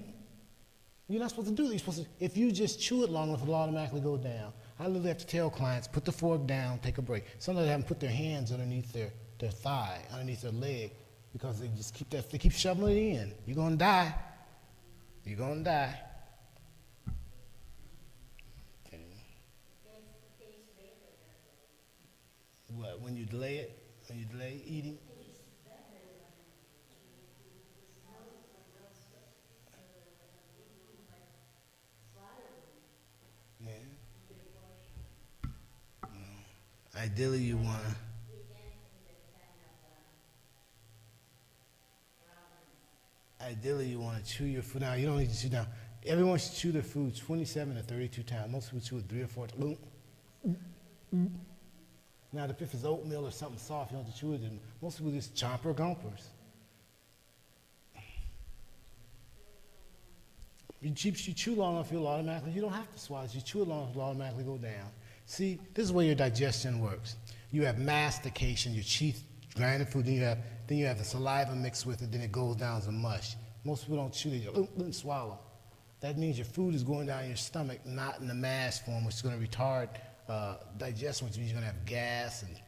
You're not supposed to do that. You're supposed to, if you just chew it long enough, it'll automatically go down. I literally have to tell clients, put the fork down, take a break. Sometimes they haven't put their hands underneath their thigh, underneath their leg, because they just keep that, they keep shoveling it in. You're gonna die. You're gonna die. Okay. What, when you delay it? When you delay eating? Yeah. No. Ideally, you want to. Ideally, you want to chew your food. Now, you don't need to chew down. Everyone should chew their food 27 to 32 times. Most people chew it 3 or 4 times. Now, if it's oatmeal or something soft, you don't have to chew it. And most people just chomper gumpers. You chew long enough, you'll automatically, you don't have to swallow. You chew it long enough, it'll automatically go down. See, this is where your digestion works. You have mastication, your teeth grind the food, then you have the saliva mixed with it, then it goes down as a mush. Most people don't chew, they just swallow. That means your food is going down your stomach, not in the mash form, which is going to retard digestion, which means you're going to have gas, and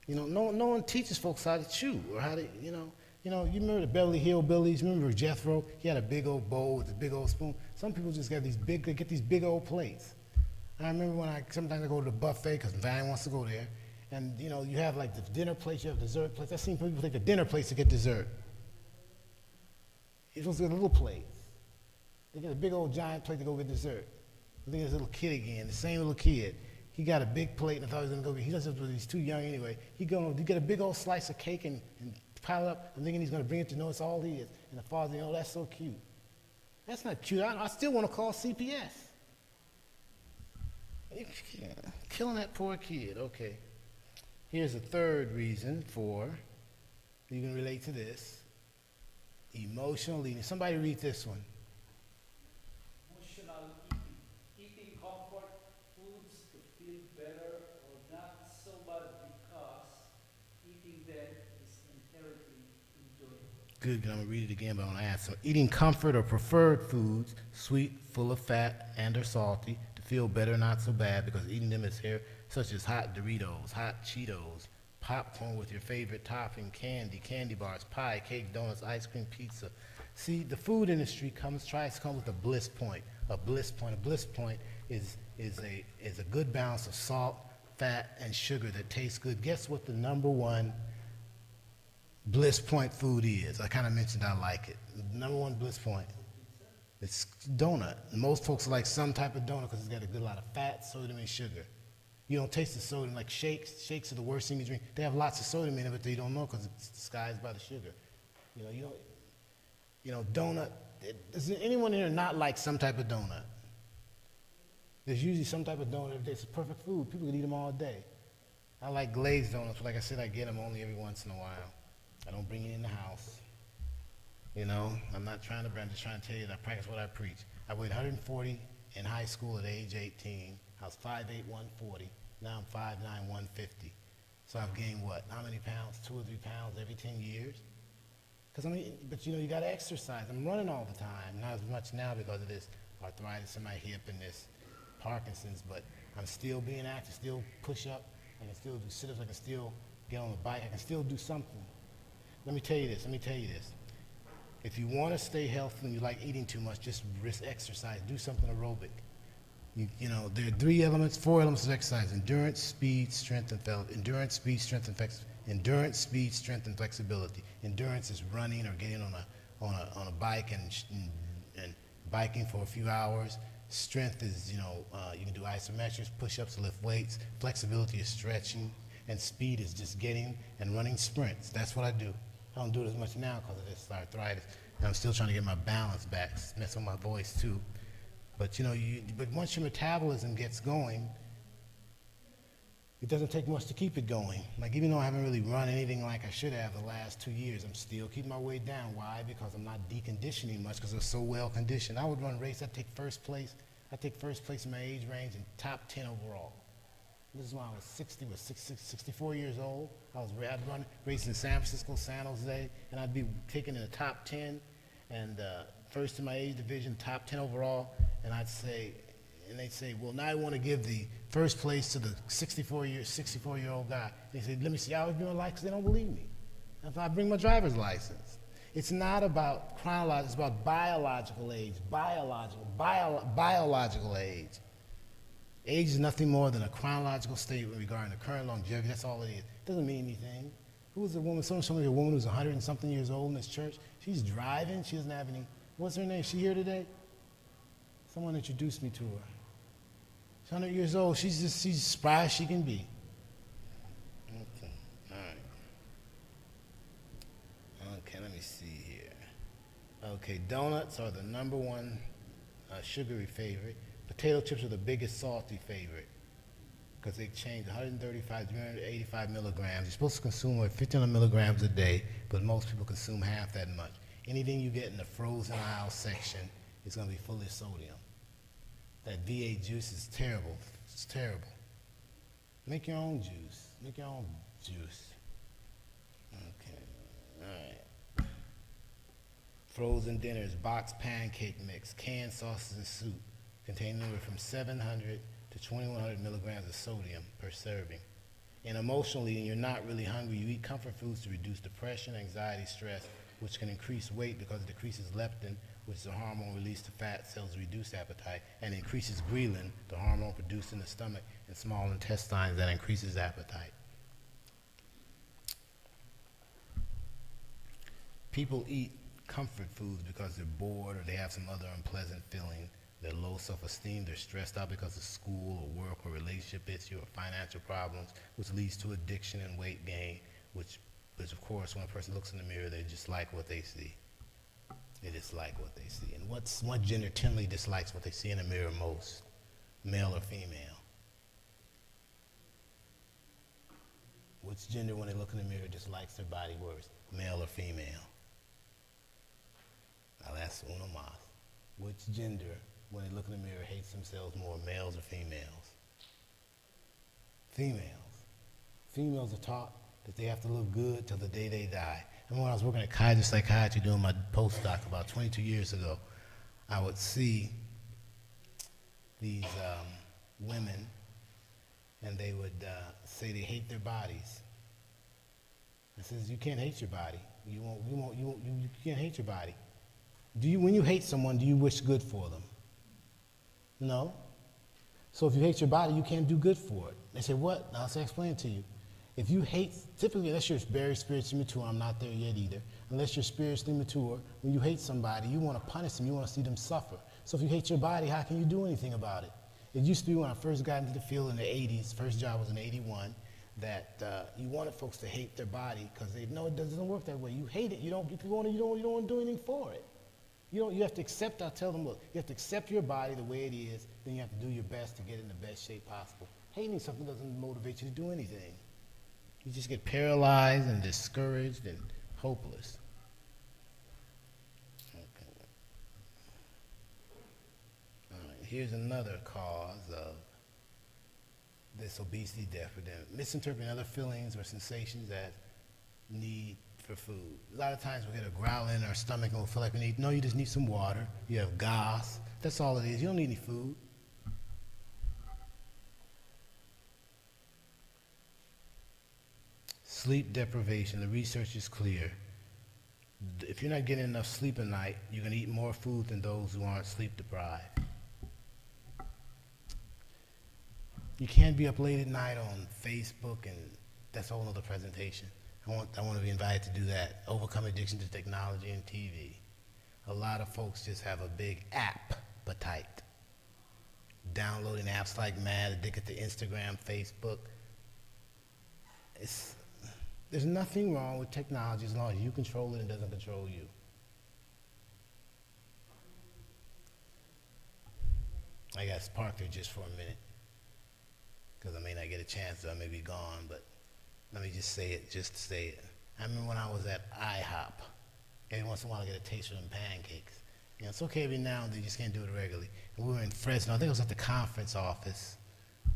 no one teaches folks how to chew or how to, you remember the Beverly Hillbillies? Remember Jethro? He had a big old bowl with a big old spoon. Some people just get these big old plates. I remember when sometimes I go to the buffet because Vine wants to go there, and you have like the dinner plates, you have dessert plates. I've seen people take the dinner plates to get dessert. You're supposed to get a little plate. They get a big old giant plate to go get dessert. I think it's a little kid again, the same little kid. He got a big plate and I thought he was gonna go get. He doesn't. He's too young anyway. He get a big old slice of cake and pile it up. I'm thinking he's gonna bring it to know it's all he is. And the father, that's so cute. That's not cute. I still want to call CPS. Killing that poor kid. Okay. Here's a third reason for, you can relate to this, emotional eating. Somebody read this one. Emotional eating comfort foods to feel better or not so bad because eating them is inherently enjoyable. Good, I'm going to read it again, but I want to add some. Eating comfort or preferred foods, sweet, full of fat, and or salty, to feel better, not so bad, because eating them is here, such as hot Doritos, hot Cheetos, popcorn with your favorite topping, candy bars, pie, cake, donuts, ice cream, pizza. See, the food industry tries to come with a bliss point. A bliss point. A bliss point is a good balance of salt, fat, and sugar that tastes good. Guess what the number one bliss point food is? I kind of mentioned I like it. The number one bliss point. It's donut. Most folks like some type of donut because it's got a good lot of fat, sodium, and sugar. You don't taste the sodium like shakes. Shakes are the worst thing you drink. They have lots of sodium in it, but they don't know because it's disguised by the sugar. Donut. Does anyone here not like some type of donut? There's usually some type of donut. It's perfect food. People can eat them all day. I like glazed donuts, but like I said, I get them only every once in a while. I don't bring it in the house. I'm not trying to brand. I'm just trying to tell you that I practice what I preach. I weighed 140 in high school at age 18. I was 5'8", 140. Now I'm 5'9", 150. So I've gained what? How many pounds? 2 or 3 pounds every 10 years? But you got to exercise. I'm running all the time. Not as much now because of this arthritis in my hip and this Parkinson's, but I'm still being active, still push up. I can still do sit-ups. I can still get on the bike. I can still do something. Let me tell you this. If you want to stay healthy and you like eating too much, just risk exercise. Do something aerobic. You know, there are 4 elements of exercise: endurance, speed, strength, and endurance, speed, strength, and endurance, speed, strength, and flexibility. Endurance is running or getting on a bike and biking for a few hours. Strength is, you can do isometrics, push-ups, lift weights. Flexibility is stretching, and speed is just getting and running sprints. That's what I do. I don't do it as much now because of this arthritis, and I'm still trying to get my balance back. It's messing with my voice too. But but once your metabolism gets going, it doesn't take much to keep it going. Like, even though I haven't really run anything like I should have the last 2 years, I'm still keeping my weight down. Why? Because I'm not deconditioning much, because I'm so well conditioned. I would run race. I'd take first place. I take first place in my age range and top 10 overall. This is when I was 64 years old. I'd run races in San Francisco, San Jose, and I'd be taken in the top 10 and first in my age division, top 10 overall. And they'd say, well, now I want to give the first place to the 64-year-old guy. They say, let me see, I was doing like, because they don't believe me. If I bring my driver's license. It's not about chronological, it's about biological age, biological age. Age is nothing more than a chronological statement regarding the current longevity. That's all it is. It doesn't mean anything. Who's a woman? Someone showed me a woman who's 100 and something years old in this church. She's driving. She doesn't have any. What's her name? Is she here today? Someone introduced me to her. She's 100 years old. She's as spry as she can be. Okay. All right. Okay, let me see here. Okay, donuts are the #1 sugary favorite. Potato chips are the biggest salty favorite because they change 135 to 385 milligrams. You're supposed to consume 1,500 milligrams a day, but most people consume half that much. Anything you get in the frozen aisle section is going to be full of sodium. That V8 juice is terrible. It's terrible. Make your own juice. Make your own juice. Okay. All right. Frozen dinners, boxed pancake mix, canned sauces and soup contain anywhere from 700 to 2,100 milligrams of sodium per serving. And emotionally, and you're not really hungry, you eat comfort foods to reduce depression, anxiety, stress, which can increase weight because it decreases leptin, which is a hormone released to fat cells to reduce appetite, and increases ghrelin, the hormone produced in the stomach and small intestines that increases appetite. People eat comfort foods because they're bored or they have some other unpleasant feeling. They're low self-esteem, they're stressed out because of school or work or relationship issue or financial problems, which leads to addiction and weight gain, which of course, when a person looks in the mirror, they just like what they see. They dislike what they see. And what gender tendally dislikes what they see in the mirror most? Male or female? Which gender, when they look in the mirror, dislikes their body worse? Male or female? I'll ask uno más. Which gender, when they look in the mirror, hates themselves more, males or females? Females. Females are taught that they have to look good till the day they die. I remember when I was working at Kaiser Psychiatry doing my postdoc about 22 years ago, I would see these women, and they would say they hate their bodies. I says, you can't hate your body. You can't hate your body. When you hate someone, do you wish good for them? No. So if you hate your body, you can't do good for it. They say, what? I'll explain it to you. If you hate, typically, unless you're very spiritually mature, I'm not there yet either, unless you're spiritually mature, when you hate somebody, you want to punish them, you want to see them suffer. So if you hate your body, how can you do anything about it? It used to be when I first got into the field in the 80s, first job was in 81, that you wanted folks to hate their body because they know it doesn't work that way. You hate it, you don't want to do anything for it. You have to accept, I'll tell them, look, you have to accept your body the way it is, then you have to do your best to get it in the best shape possible. Hating something doesn't motivate you to do anything. You just get paralyzed and discouraged and hopeless. Okay. All right, here's another cause of this obesity death epidemic. Misinterpreting other feelings or sensations as need for food. A lot of times we get a growl in our stomach and we'll feel like we need, no, you just need some water. You have gas. That's all it is. You don't need any food. Sleep deprivation, the research is clear. If you're not getting enough sleep at night, you're going to eat more food than those who aren't sleep deprived. You can't be up late at night on Facebook, and that's a whole other presentation. I want to be invited to do that. Overcome addiction to technology and TV. A lot of folks just have a big appetite. Downloading apps like mad, addicted to Instagram, Facebook. There's nothing wrong with technology as long as you control it and it doesn't control you. I got to park there just for a minute, because I may not get a chance, or I may be gone, but let me just say it, just to say it. I remember when I was at IHOP. Every once in a while I get a taste of them pancakes. You know, it's okay every now and then, you just can't do it regularly. And we were in Fresno, I think it was at the conference office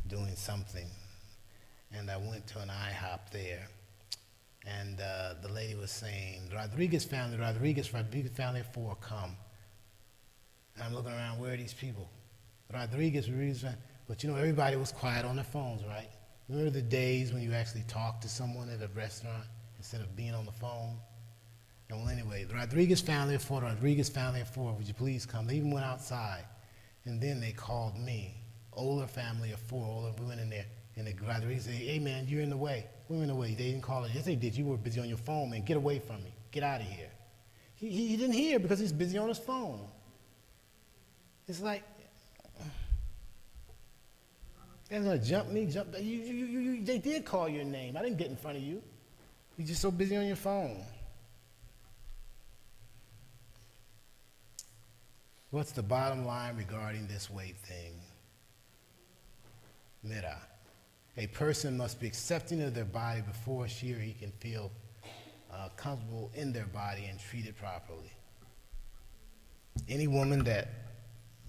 doing something. And I went to an IHOP there, and the lady was saying, Rodriguez family of 4 come. And I'm looking around, where are these people? Rodriguez family. But you know, everybody was quiet on their phones, right? Remember the days when you actually talked to someone at a restaurant instead of being on the phone? And well, anyway, the Rodriguez family of 4, would you please come? They even went outside. And then they called me, Oler family of 4. Oler, we went in there, and the Rodriguez said, hey man, you're in the way. We're in the way. They didn't call us. Yes, they did. You were busy on your phone, man. Get away from me. Get out of here. He didn't hear because he's busy on his phone. It's like, they're gonna jump me, they did call your name. I didn't get in front of you. You're just so busy on your phone. What's the bottom line regarding this weight thing? Mira. A person must be accepting of their body before she or he can feel comfortable in their body and treated properly. Any woman that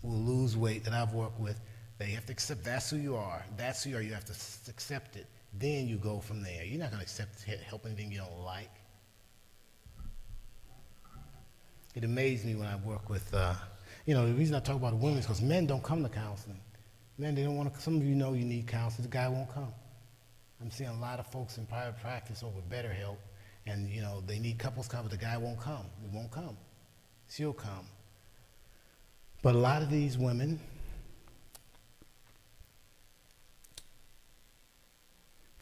will lose weight that I've worked with, they have to accept that's who you are. That's who you are. You have to accept it. Then you go from there. You're not going to accept help anything you don't like. It amazed me when I work with, the reason I talk about women is because men don't come to counseling. Men, they don't want to. Some of you know you need counseling. The guy won't come. I'm seeing a lot of folks in private practice over better help, and they need couples come, but the guy won't come. He won't come. She'll come. But a lot of these women,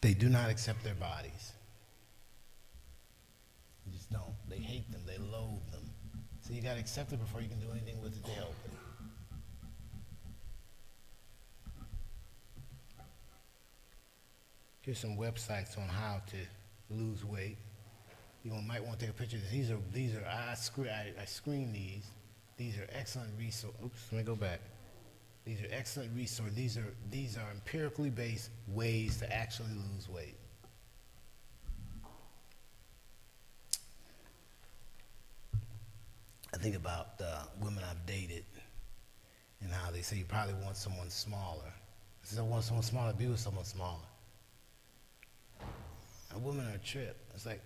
they do not accept their bodies. They just don't. They hate them. They loathe them. So you got to accept it before you can do anything with it to help it. Here's some websites on how to lose weight. You might want to take a picture of this. I screen these. These are excellent resources. Oops, let me go back. These are excellent resources. These are empirically based ways to actually lose weight. I think about women I've dated and how they say you probably want someone smaller. I said, I want someone smaller, be with someone smaller. A women are a trip. It's like,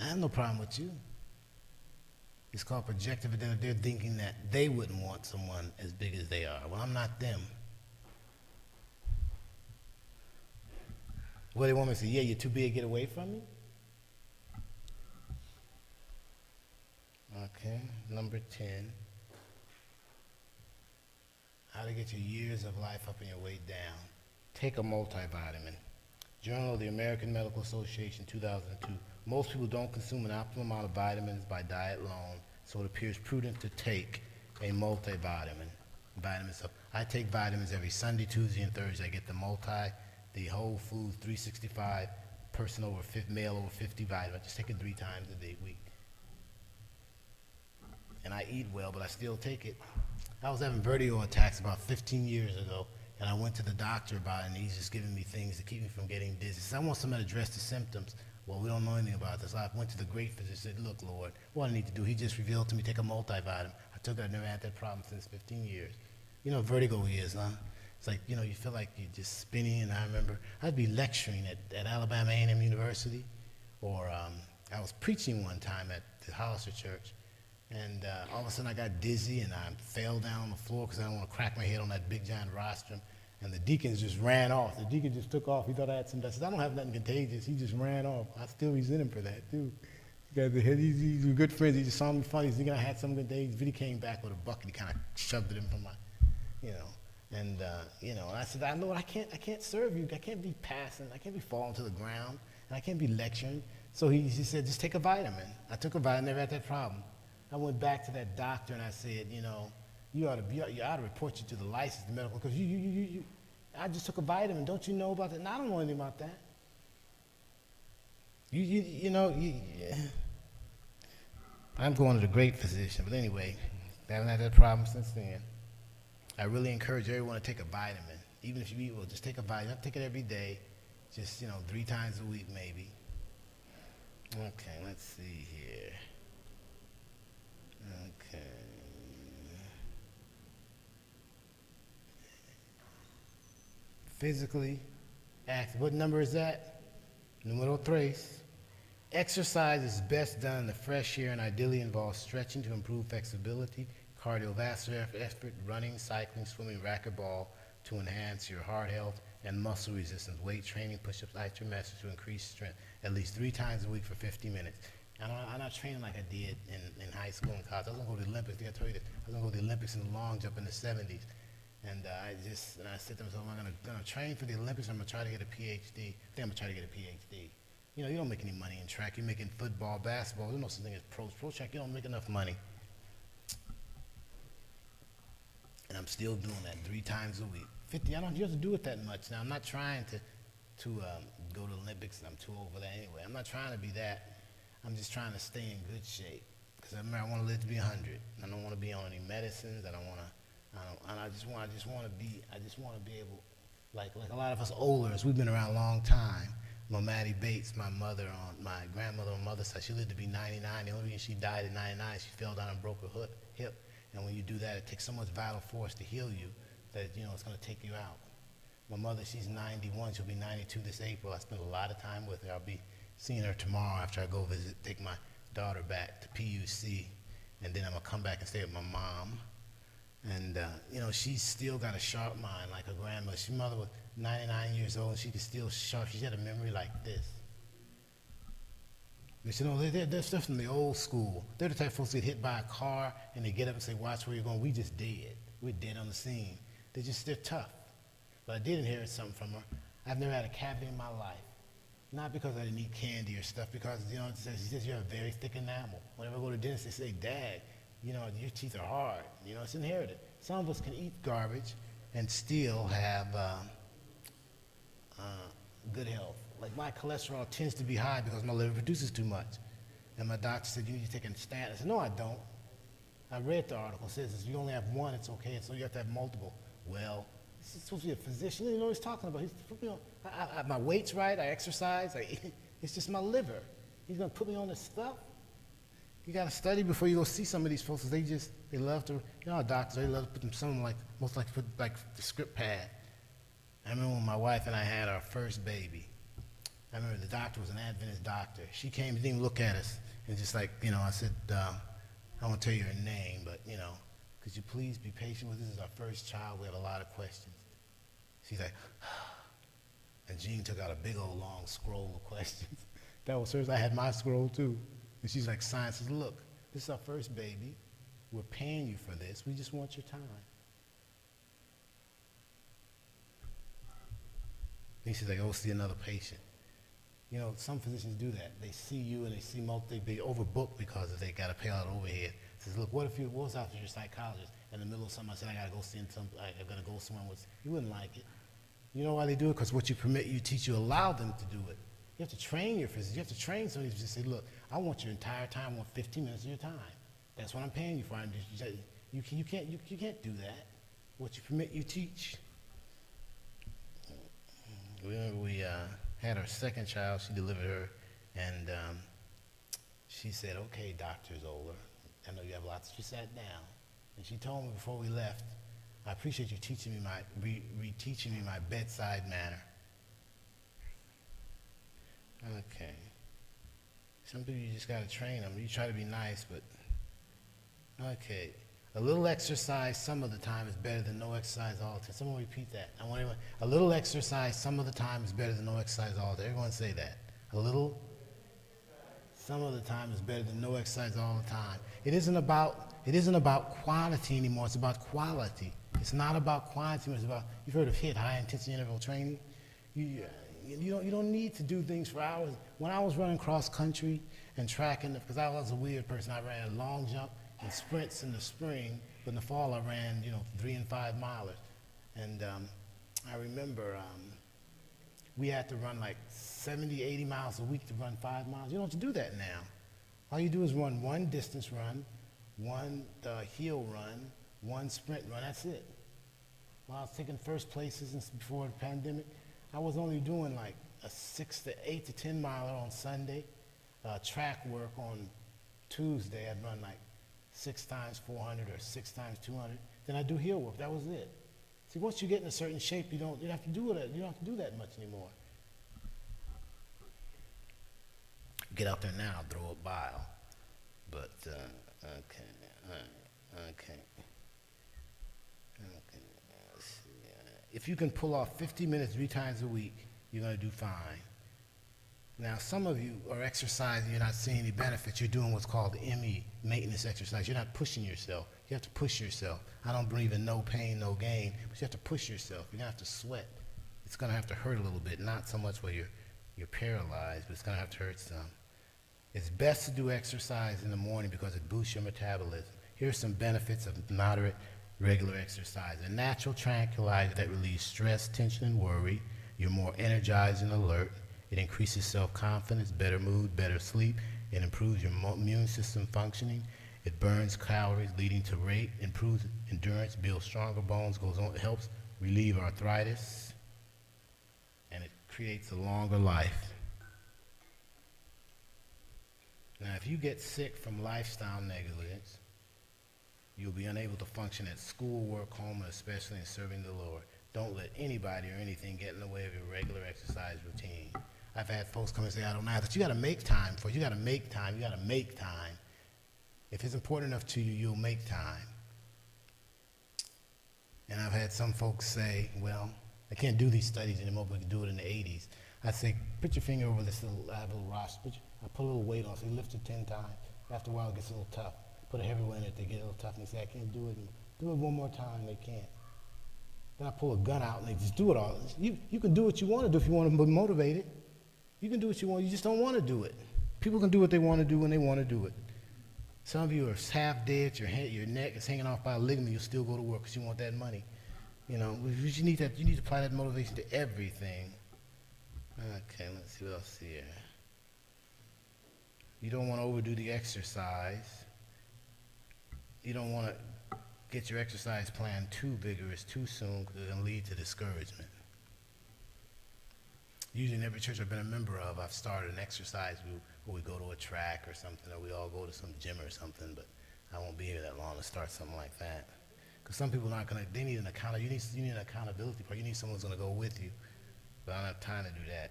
I have no problem with you. It's called projective identity. They're thinking that they wouldn't want someone as big as they are. Well, I'm not them. What they want me to say, yeah, you're too big, get away from me? Okay, number 10. How to get your years of life up and your weight down. Take a multivitamin. Journal of the American Medical Association, 2002. Most people don't consume an optimal amount of vitamins by diet alone, so it appears prudent to take a multivitamin. I take vitamins every Sunday, Tuesday, and Thursday. I get the Whole Foods 365, male over 50 vitamin. I just take it 3 times a week. And I eat well, but I still take it. I was having vertigo attacks about 15 years ago, and I went to the doctor about it, and he's just giving me things to keep me from getting dizzy. So I want somebody to address the symptoms. Well, we don't know anything about this. I went to the great physician and said, look, Lord, what I need to do, he just revealed to me, take a multivitamin. I took it, I've never had that problem since 15 years. You know what vertigo is, huh? It's like, you feel like you're just spinning, and I remember I'd be lecturing at Alabama A&M University, or I was preaching one time at the Hollister Church, and all of a sudden I got dizzy, and I fell down on the floor because I didn't want to crack my head on that big giant rostrum. And the deacons just ran off. The deacon just took off. He thought I had some. I said, I don't have nothing contagious. He just ran off. I still resent him for that, too. Because he's good friends. He just saw me funny. He's thinking I had some contagious. But he came back with a bucket. He kind of shoved it in from my, you know. And, you know, and I said, Lord, I can't serve you. I can't be passing. I can't be falling to the ground. And I can't be lecturing. So he said, just take a vitamin. I took a vitamin. Never had that problem. I went back to that doctor and I said, you know, you ought to report you to the licensed medical, because I just took a vitamin. Don't you know about that? No, I don't know anything about that. I'm going to the great physician, but anyway, I haven't had that problem since then. I really encourage everyone to take a vitamin. Even if you eat well, just take a vitamin. You have to take it every day, just, 3 times a week maybe. Okay, let's see here. Okay. Physically active. What number is that? Numero 3. Exercise is best done in the fresh air and ideally involves stretching to improve flexibility, cardiovascular effort, running, cycling, swimming, racquetball to enhance your heart health and muscle resistance, weight training, push-ups, isometrics to increase strength at least 3 times a week for 50 minutes. I'm not training like I did in high school and college. I was going to go to the Olympics. I think I told you this. I was going to go to the Olympics in the long jump in the 70s. And I said to myself, am I going to train for the Olympics, or I'm going to try to get a PhD? I think I'm going to try to get a PhD. You know, you don't make any money in track. You're making football, basketball. There's no such thing as pro track. You don't make enough money. And I'm still doing that 3 times a week. 50, you have to do it that much. Now, I'm not trying to go to the Olympics. I'm too old for that anyway. I'm not trying to be that. I'm just trying to stay in good shape. Because I want to live to be 100. I don't want to be on any medicines. I just want to be able, like a lot of us Olers, we've been around a long time. Maddie Bates, my grandmother on my mother's side, she lived to be 99. The only reason she died at 99, she fell down and broke her hip. And when you do that, it takes so much vital force to heal you that, it's going to take you out. My mother, she's 91. She'll be 92 this April. I spent a lot of time with her. I'll be seeing her tomorrow after I go take my daughter back to PUC. And then I'm going to come back and stay with my mom. And, she's still got a sharp mind like her grandmother. Her mother was 99 years old, and she could still sharp. She had a memory like this. But, they're stuff from the old school. They're the type of folks that get hit by a car, and they get up and say, watch where you're going. We just dead. We're dead on the scene. They're tough. But I did inherit something from her. I've never had a cavity in my life. Not because I didn't eat candy or stuff, because, she says you have very thick enamel. Whenever I go to dentist, they say, Dad, your teeth are hard. It's inherited. Some of us can eat garbage and still have good health. Like my cholesterol tends to be high because my liver produces too much. And my doctor said, you need to take a statin. I said, no, I don't. I read the article. It says if you only have one, it's okay. So you have to have multiple. Well, this is supposed to be a physician. You know what he's talking about. He's put me on. My weight's right. I exercise. It's just my liver. He's going to put me on this stuff. You got to study before you go see some of these folks. They love to, doctors, they love to put them something most like put like the script pad. I remember when my wife and I had our first baby. I remember the doctor was an Adventist doctor. She came, didn't even look at us. And just like, I said, I won't tell you her name, but, could you please be patient with us? This is our first child. We have a lot of questions. She's like, and Jean took out a big old long scroll of questions. That was hers. I had my scroll too. And she's like, science says, look, this is our first baby. We're paying you for this. We just want your time. And she's like, oh, see another patient. Some physicians do that. They see you and they see they overbook because they got to pay out overhead. Says, look, what if you was out to your psychologist in the middle of something? I said, I got to go see I got to go somewhere. You wouldn't like it. You know why they do it? Because what you permit, you teach, you allow them to do it. You have to train your physician. You have to train somebody to say, look, I want your entire time. I want 15 minutes of your time. That's what I'm paying you for. You can't do that. What you permit, you teach. We had our second child. She delivered her, and she said, okay, Dr. Oler, I know you have lots. She sat down, and she told me before we left, I appreciate you teaching me reteaching me my bedside manner. Okay. Some people you just got to train them. You try to be nice, but okay. A little exercise some of the time is better than no exercise all the time. Someone repeat that. I want everyone. A little exercise some of the time is better than no exercise all the time. Everyone say that. A little some of the time is better than no exercise all the time. It isn't about quantity anymore. It's about quality. It's not about quantity. It's about, you've heard of HIIT, high intensity interval training. You don't need to do things for hours. When I was running cross country and tracking, because I was a weird person, I ran a long jump and sprints in the spring, but in the fall I ran, 3 and 5 milers. And I remember we had to run like 70, 80 miles a week to run 5 miles. You don't have to do that now. All you do is run one distance run, one hill run, one sprint run, that's it. While I was taking first places before the pandemic, I was only doing like a 6 to 8 to 10 miler on Sunday, track work on Tuesday. I'd run like 6 times 400 or 6 times 200. Then I'd do hill work, that was it. See, once you get in a certain shape, you don't have to do that much anymore. Get out there now, throw up bile. But, okay. If you can pull off 50 minutes 3 times a week, you're going to do fine. Now, some of you are exercising, you're not seeing any benefits. You're doing what's called ME, maintenance exercise. You're not pushing yourself. You have to push yourself. I don't believe in no pain, no gain, but you have to push yourself. You're going to have to sweat. It's going to have to hurt a little bit, not so much where you're paralyzed, but it's going to have to hurt some. It's best to do exercise in the morning because it boosts your metabolism. Here are some benefits of moderate, regular exercise. A natural tranquilizer that relieves stress, tension, and worry. You're more energized and alert. It increases self-confidence, better mood, better sleep. It improves your immune system functioning. It burns calories, leading to rate, improves endurance, builds stronger bones, goes on, it helps relieve arthritis, and it creates a longer life. Now, if you get sick from lifestyle negligence, you'll be unable to function at school, work, home, and especially in serving the Lord. Don't let anybody or anything get in the way of your regular exercise routine. I've had folks come and say, I don't know, but you got to make time for it. You got to make time. You got to make time. If it's important enough to you, you'll make time. And I've had some folks say, well, I can't do these studies anymore, but we can do it in the 80s. I say, put your finger over this little, I have a little roster. I put a little weight on it, so you lift it 10 times. After a while, it gets a little tough. Put a heavy weight in it, they get a little tough, and they say, I can't do it. Do it one more time, they can't. Then I pull a gun out, and they just do it all. You can do what you want to do if you want to be motivated. You can do what you want, you just don't want to do it. People can do what they want to do when they want to do it. Some of you are half dead, your neck is hanging off by a ligament, you'll still go to work because you want that money. You need to apply that motivation to everything. Okay, let's see what else here. You don't want to overdo the exercise. You don't want to get your exercise plan too vigorous too soon because it can lead to discouragement. Usually in every church I've been a member of, I've started an exercise group where we go to a track or something, or we all go to some gym or something, but I won't be here that long to start something like that. Because some people are not going to, they need an accountability, you need an accountability part. You need someone who's going to go with you. But I don't have time to do that.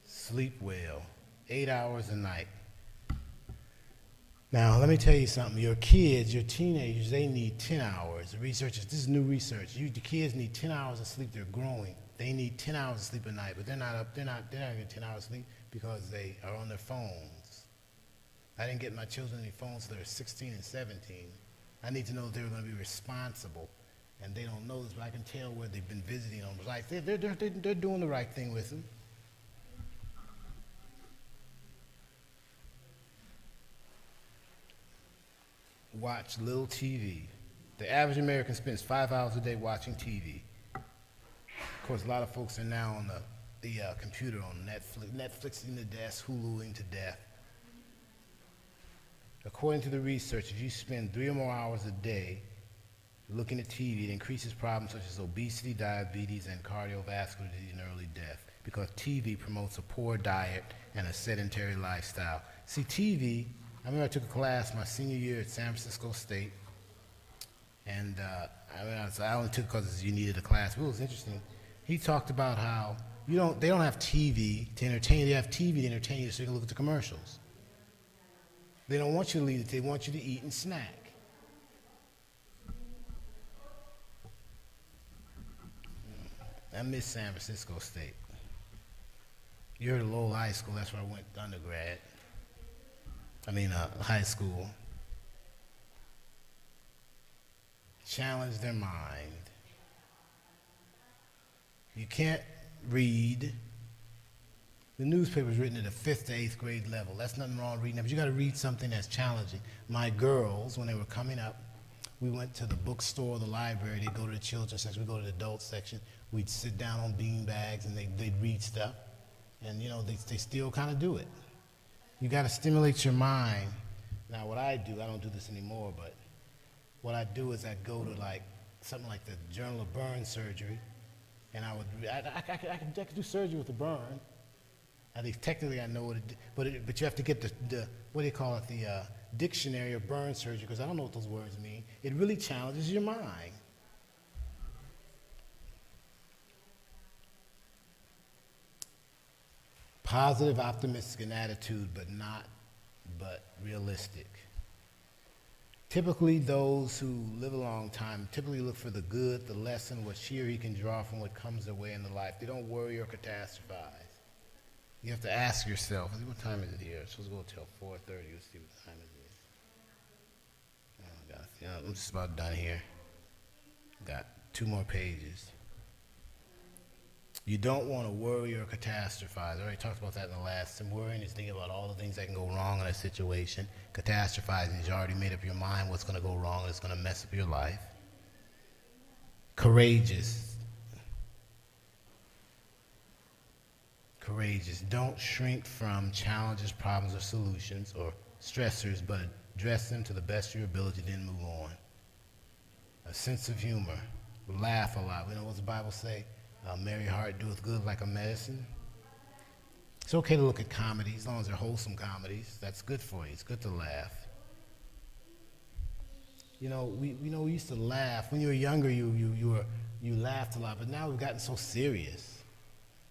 Sleep well, 8 hours a night. Now, let me tell you something. Your kids, your teenagers, they need 10 hours. The researchers, this is new research. The kids need 10 hours of sleep. They're growing. They need 10 hours of sleep a night, but they're not getting 10 hours of sleep because they are on their phones. I didn't get my children any phones until they're 16 and 17. I need to know that they were going to be responsible, and they don't know this, but I can tell where they've been visiting them. Like they're doing the right thing with them. Watch little TV. The average American spends 5 hours a day watching TV. Of course, a lot of folks are now on the computer on Netflixing to death, Huluing to death. According to the research, if you spend 3 or more hours a day looking at TV, it increases problems such as obesity, diabetes, and cardiovascular disease and early death because TV promotes a poor diet and a sedentary lifestyle. See, TV, I remember I took a class my senior year at San Francisco State, and I only took it because you needed a class, but it was interesting. He talked about how they don't have TV to entertain you, they have TV to entertain you so you can look at the commercials. They don't want you to leave it. They want you to eat and snack. I miss San Francisco State. You heard of Lowell High School, that's where I went undergrad. High school. Challenge their mind. You can't read. The newspaper's written at a 5th to 8th grade level. That's nothing wrong with reading that, but you got to read something that's challenging. My girls, when they were coming up, we went to the bookstore, the library. They'd go to the children's section. We'd go to the adult section. We'd sit down on bean bags, and they'd read stuff. And, they still kind of do it. You got to stimulate your mind. Now, what I do, I don't do this anymore, but what I do is I'd go to, something like the Journal of Burn Surgery, and I could do surgery with a burn. I think technically I know what it, but you have to get the what do you call it, the dictionary of burn surgery, because I don't know what those words mean. It really challenges your mind. Positive, optimistic in attitude, but realistic. Typically, those who live a long time typically look for the good, the lesson, what she or he can draw from what comes their way in the life. They don't worry or catastrophize. You have to ask yourself, what time is it here? It's supposed to go till 4:30. Let's see what time it is. Oh, God. I'm just about done here. Got 2 more pages. You don't want to worry or catastrophize. I already talked about that in the last. Some worrying is thinking about all the things that can go wrong in a situation. Catastrophizing is you already made up your mind what's going to go wrong and it's going to mess up your life. Courageous. Courageous. Don't shrink from challenges, problems, or solutions or stressors, but address them to the best of your ability, then move on. A sense of humor. Laugh a lot. You know what the Bible say? Merry heart doeth good like a medicine. It's okay to look at comedies, as long as they're wholesome comedies. That's good for you. It's good to laugh. We used to laugh. When you were younger, you laughed a lot, but now we've gotten so serious.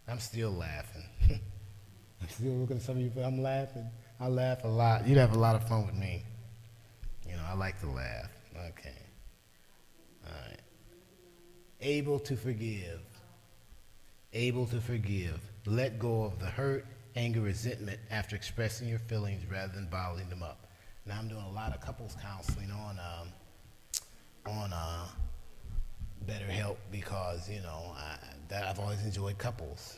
I'm still laughing. I'm still looking at some of you, but I'm laughing. I laugh a lot. You'd have a lot of fun with me. I like to laugh. Okay. All right. Able to forgive. Able to forgive. Let go of the hurt, anger, resentment after expressing your feelings rather than bottling them up. Now I'm doing a lot of couples counseling on BetterHelp because I've always enjoyed couples.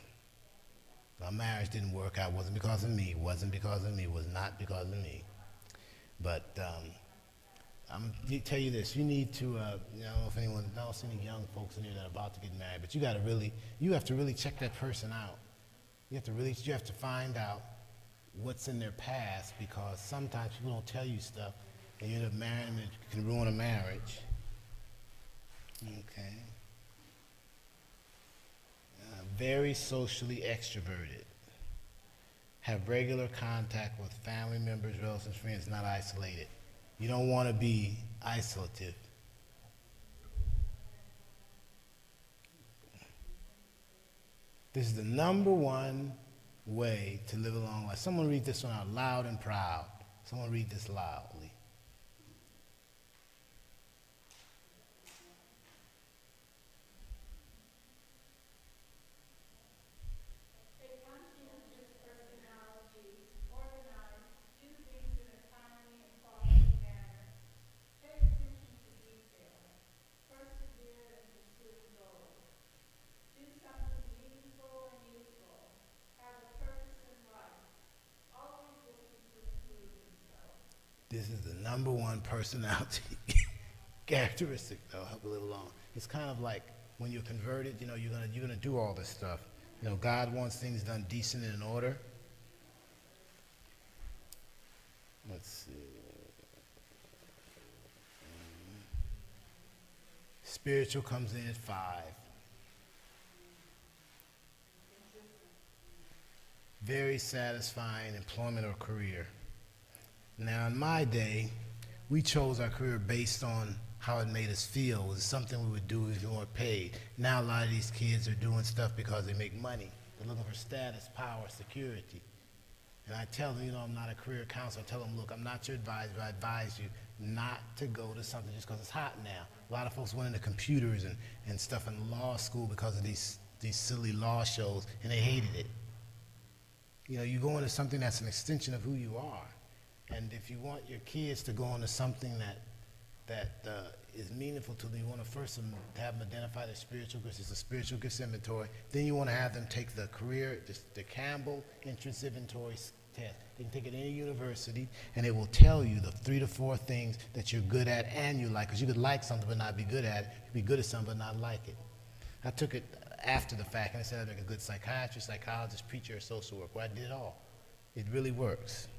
My marriage didn't work out. Wasn't because of me. Wasn't because of me. Was not because of me. But I tell you this, you need to, I don't know if anyone, I don't see any young folks in here that are about to get married, but you have to really check that person out. You have to find out what's in their past, because sometimes people don't tell you stuff, and you end up marrying them and it can ruin a marriage. Okay. Very socially extroverted. Have regular contact with family members, relatives, friends, not isolated. You don't want to be isolative. This is the #1 way to live a long life. Someone read this one out loud and proud. Someone read this loudly. This is the #1 personality characteristic that'll help you live along. It's kind of like when you're converted, you're gonna do all this stuff. God wants things done decent and in order. Let's see. Spiritual comes in at 5. Very satisfying employment or career. Now, in my day, we chose our career based on how it made us feel. It was something we would do if we weren't paid. Now, a lot of these kids are doing stuff because they make money. They're looking for status, power, security. And I tell them, I'm not a career counselor. I tell them, look, I'm not your advisor, but I advise you not to go to something just because it's hot now. A lot of folks went into computers and stuff in law school because of these silly law shows, and they hated it. You go into something that's an extension of who you are. And if you want your kids to go into something that is meaningful to them, you want to first have them identify their spiritual gifts. It's a spiritual gifts inventory. Then you want to have them take the Campbell Entrance Inventory test. They can take it at any university, and it will tell you the 3 to 4 things that you're good at and you like. Because you could like something but not be good at it. You could be good at something but not like it. I took it after the fact, and I said I'd make a good psychiatrist, psychologist, preacher, or social worker. Well, I did it all. It really works.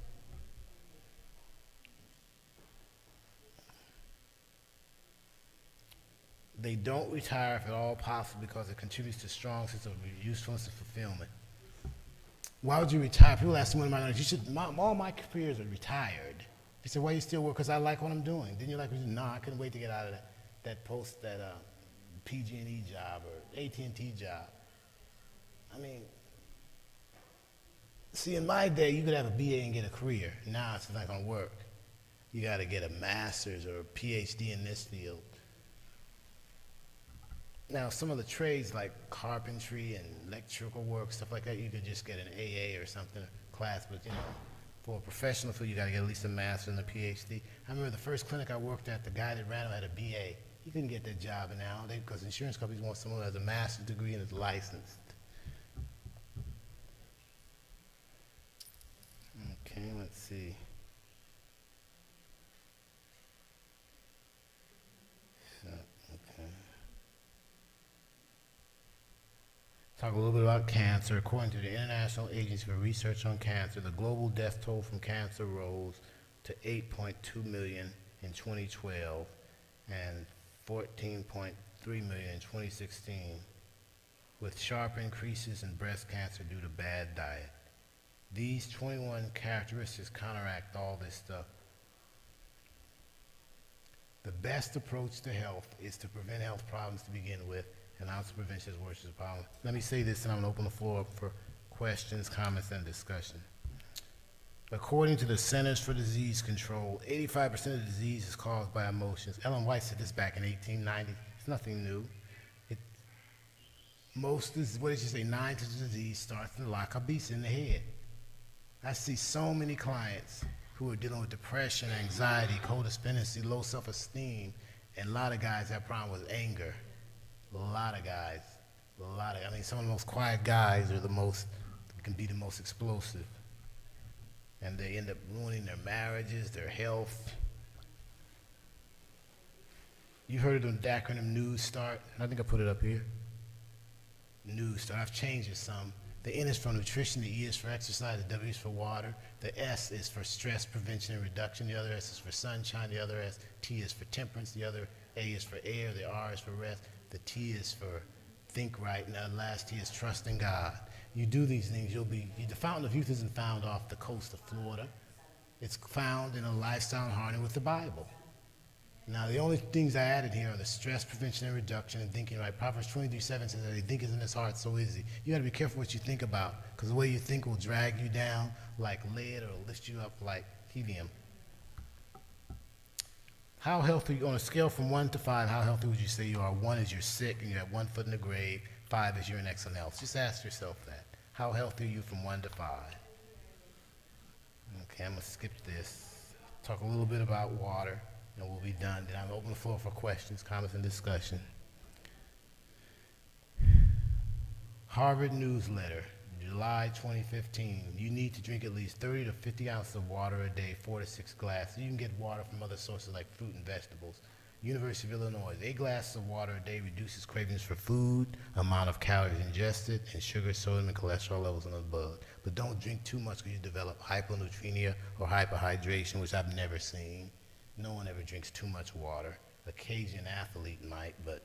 They don't retire if at all possible because it contributes to a strong sense of usefulness and fulfillment. Why would you retire? People ask me, what am I going to do? All my careers are retired. They said, why do you still work? Because I like what I'm doing. Didn't you like what you do? No, I couldn't wait to get out of that PG&E job or AT&T job. I mean, see, in my day, you could have a BA and get a career. Now it's not going to work. You got to get a master's or a PhD in this field. Now, some of the trades like carpentry and electrical work, stuff like that, you could just get an AA or something, class, but for a professional field, you got to get at least a master's and a PhD. I remember the first clinic I worked at, the guy that ran it had a BA. He couldn't get that job now because insurance companies want someone who has a master's degree and is licensed. Okay, let's see. Talk a little bit about cancer. According to the International Agency for Research on Cancer, the global death toll from cancer rose to 8.2 million in 2012 and 14.3 million in 2016, with sharp increases in breast cancer due to bad diet. These 21 characteristics counteract all this stuff. The best approach to health is to prevent health problems to begin with, and ounce of prevention is worse than the problem. Let me say this, and I'm going to open the floor up for questions, comments, and discussion. According to the Centers for Disease Control, 85% of the disease is caused by emotions. Ellen White said this back in 1890. It's nothing new. What did she say? 9% of the disease starts in the lock of beats in the head. I see so many clients who are dealing with depression, anxiety, codependency, low self-esteem, and a lot of guys have a problem with anger. A lot of guys. Some of the most quiet guys can be the most explosive. And they end up ruining their marriages, their health. You heard of the acronym News Start? I think I put it up here. News Start. I've changed it some. The N is for nutrition, the E is for exercise, the W is for water, the S is for stress prevention and reduction, the other S is for sunshine, the other T is for temperance, the other A is for air, the R is for rest, the T is for think right, and the last T is trust in God. You do these things, the Fountain of Youth isn't found off the coast of Florida. It's found in a lifestyle in harmony with the Bible. Now, the only things I added here are the stress prevention and reduction and thinking right. Proverbs 23:7 says that he thinketh in his heart, so is he. You got to be careful what you think about, because the way you think will drag you down like lead or lift you up like helium. How healthy, on a scale from 1 to 5, how healthy would you say you are? 1 is you're sick and you have 1 foot in the grave. 5 is you're in excellent health. Just ask yourself that. How healthy are you from 1 to 5? Okay, I'm going to skip this. Talk a little bit about water, and we'll be done. Then I'll open the floor for questions, comments, and discussion. Harvard Newsletter, July 2015. You need to drink at least 30 to 50 ounces of water a day, 4 to 6 glasses. You can get water from other sources like fruit and vegetables. University of Illinois, 8 glasses of water a day reduces cravings for food, amount of calories ingested, and sugar, sodium, and cholesterol levels in the blood. But don't drink too much because you develop hyponatremia or hyperhydration, which I've never seen. No one ever drinks too much water. Occasional athlete might, but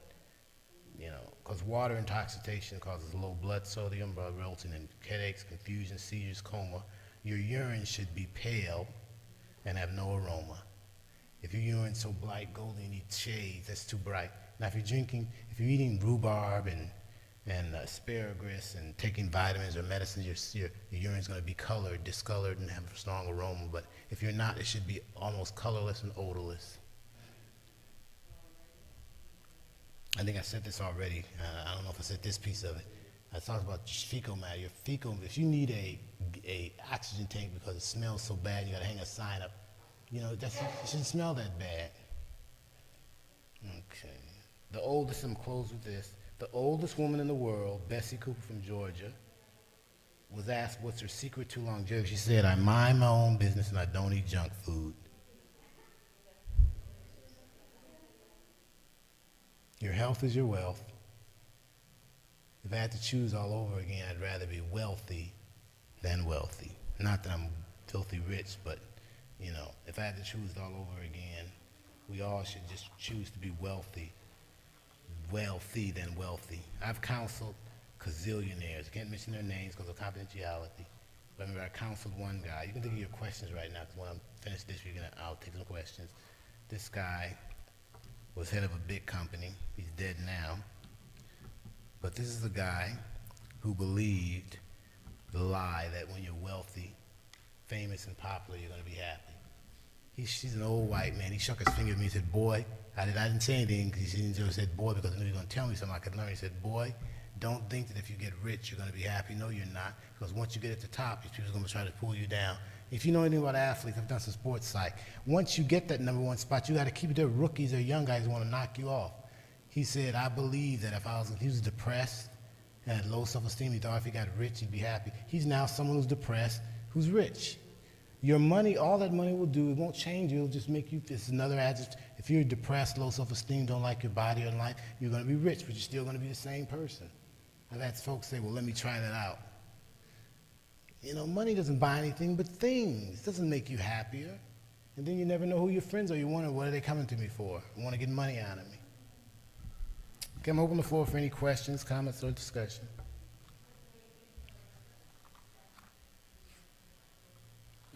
because water intoxication causes low blood sodium, resulting in headaches, confusion, seizures, coma. Your urine should be pale and have no aroma. If your urine's so bright, golden, you need shades, that's too bright. Now, if you're eating rhubarb and and asparagus and taking vitamins or medicines, your urine's going to be colored, discolored, and have a strong aroma. But if you're not, it should be almost colorless and odorless. I think I said this already. I don't know if I said this piece of it. I talked about fecal matter. Your fecal, if you need a oxygen tank because it smells so bad, you got to hang a sign up. You know, it shouldn't smell that bad. Okay. The oldest, I'm close with this. The oldest woman in the world, Bessie Cooper from Georgia, was asked what's her secret to longevity. She said, I mind my own business and I don't eat junk food. Your health is your wealth. If I had to choose all over again, I'd rather be wealthy than wealthy. Not that I'm filthy rich, but, you know, if I had to choose it all over again, we all should just choose to be wealthy than wealthy. I've counseled gazillionaires. I can't mention their names because of confidentiality. But I remember I counseled one guy. You can think of your questions right now, because when I'm finished this, I'll take some questions. This guy was head of a big company. He's dead now. But this is a guy who believed the lie that when you're wealthy, famous, and popular, you're going to be happy. He's an old white man. He shook his finger at me and said, boy, I didn't say anything because he didn't say boy because I knew he was going to tell me something I could learn. He said, boy, don't think that if you get rich, you're going to be happy. No, you're not, because once you get at the top, these people are going to try to pull you down. If you know anything about athletes, I've done some sports psych. Once you get that number one spot, you got to keep it there. Rookies or young guys who want to knock you off. He said, I believe that if he was depressed and had low self-esteem, he thought if he got rich, he'd be happy. He's now someone who's depressed, who's rich. Your money, all that money will do, it won't change you. It'll just make you, it's another adjective. If you're depressed, low self-esteem, don't like your body or life, you're going to be rich, but you're still going to be the same person. I've had folks say, well, let me try that out. You know, money doesn't buy anything but things. It doesn't make you happier. And then you never know who your friends are. You wonder, what are they coming to me for? I want to get money out of me. Okay, I'm open the floor for any questions, comments, or discussion.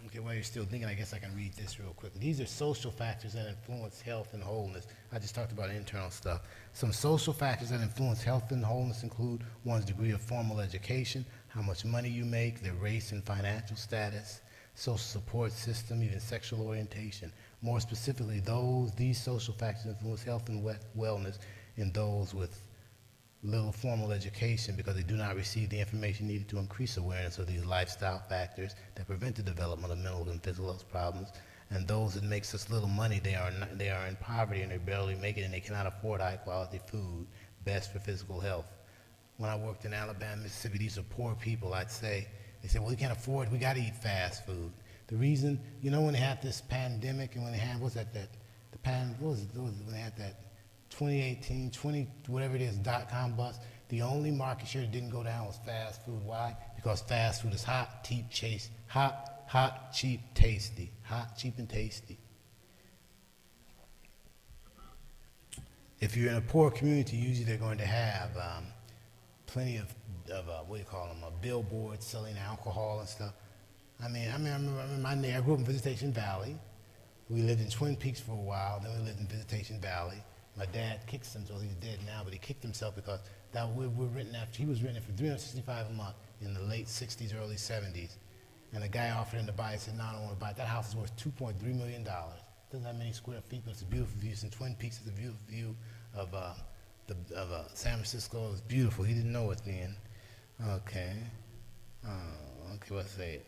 Okay, while you're still thinking, I guess I can read this real quickly. These are social factors that influence health and wholeness. I just talked about internal stuff. Some social factors that influence health and wholeness include one's degree of formal education, how much money you make, their race and financial status, social support system, even sexual orientation. More specifically, these social factors influence health and wellness in those with little formal education because they do not receive the information needed to increase awareness of these lifestyle factors that prevent the development of mental and physical health problems. And those that make such little money, they are in poverty and they barely make it and they cannot afford high quality food, best for physical health. When I worked in Alabama, Mississippi, these are poor people, I'd say. They said, well, we can't afford, we got to eat fast food. The reason, you know, when they had this pandemic and when they had, when they had that 2018, whatever it is, .com bust, the only market share that didn't go down was fast food. Why? Because fast food is hot, cheap, cheap, tasty. Hot, cheap, and tasty. If you're in a poor community, usually they're going to have plenty of what do you call them, billboards selling alcohol and stuff. I grew up in Visitation Valley. We lived in Twin Peaks for a while, then we lived in Visitation Valley. My dad kicked himself, he's dead now, but he kicked himself because he was renting for $365 a month in the late 60s, early 70s. And the guy offered him to buy it, said, no, I don't want to buy it. That house is worth $2.3 million. Doesn't have many square feet, but it's a beautiful view. It's in Twin Peaks, it's a beautiful view of San Francisco. It's beautiful. He didn't know it then. Okay. Okay, let's say,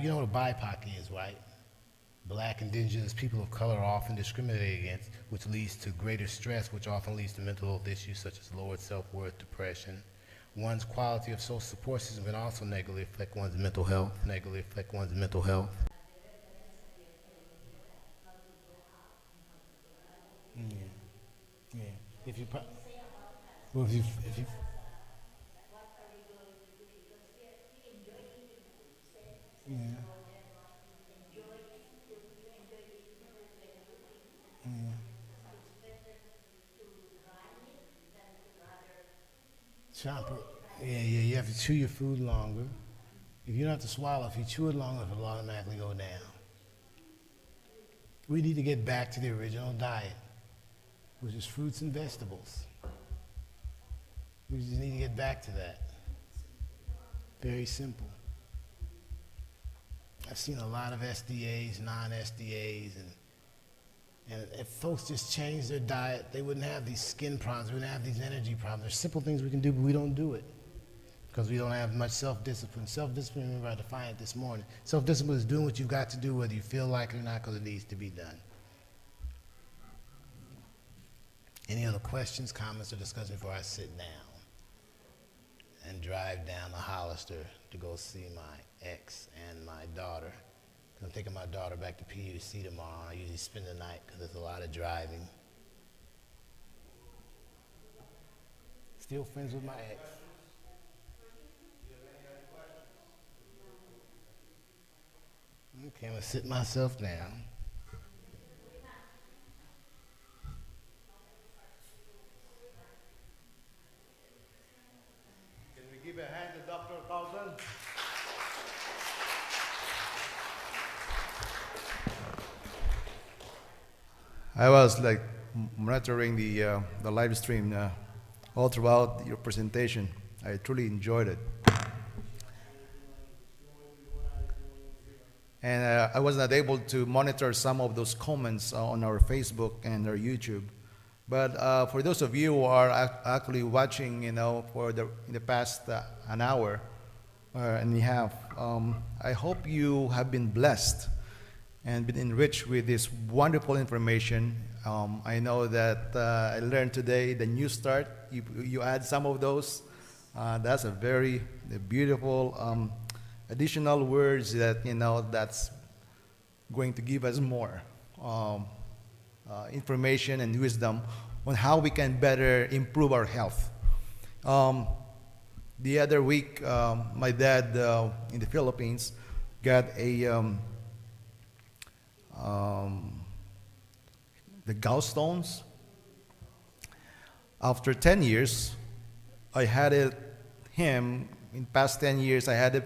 you know what a BIPOC is, right? Black, indigenous, people of color are often discriminated against, which leads to greater stress, which often leads to mental health issues such as lowered self-worth, depression. One's quality of social support system can also negatively affect one's mental health. Yeah. Yeah. If you, well, if you, yeah. Yeah. Chomper. Yeah, you have to chew your food longer. If you don't have to swallow, if you chew it longer, it'll automatically go down. We need to get back to the original diet, which is fruits and vegetables. We just need to get back to that. Very simple. I've seen a lot of SDAs, non-SDAs, and if folks just changed their diet, they wouldn't have these skin problems, we wouldn't have these energy problems. There's simple things we can do, but we don't do it because we don't have much self-discipline. Self-discipline, remember I defined it this morning. Self-discipline is doing what you've got to do whether you feel like it or not because it needs to be done. Any other questions, comments, or discussion before I sit down and drive down to Hollister to go see my ex and my daughter? I'm taking my daughter back to PUC tomorrow. I usually spend the night because there's a lot of driving. Still friends with my ex. Okay, I'm gonna sit myself down. Can we give a hand to Dr. Carlton? I was like monitoring the live stream all throughout your presentation. I truly enjoyed it. And I was not able to monitor some of those comments on our Facebook and our YouTube. But for those of you who are actually watching, for in the past an hour and a half, I hope you have been blessed and been enriched with this wonderful information. I know that I learned today the new start. You add some of those. That's a very beautiful additional words that that's going to give us more information and wisdom on how we can better improve our health. The other week, my dad in the Philippines got the gallstones. After 10 years, I had him, in past 10 years, I had to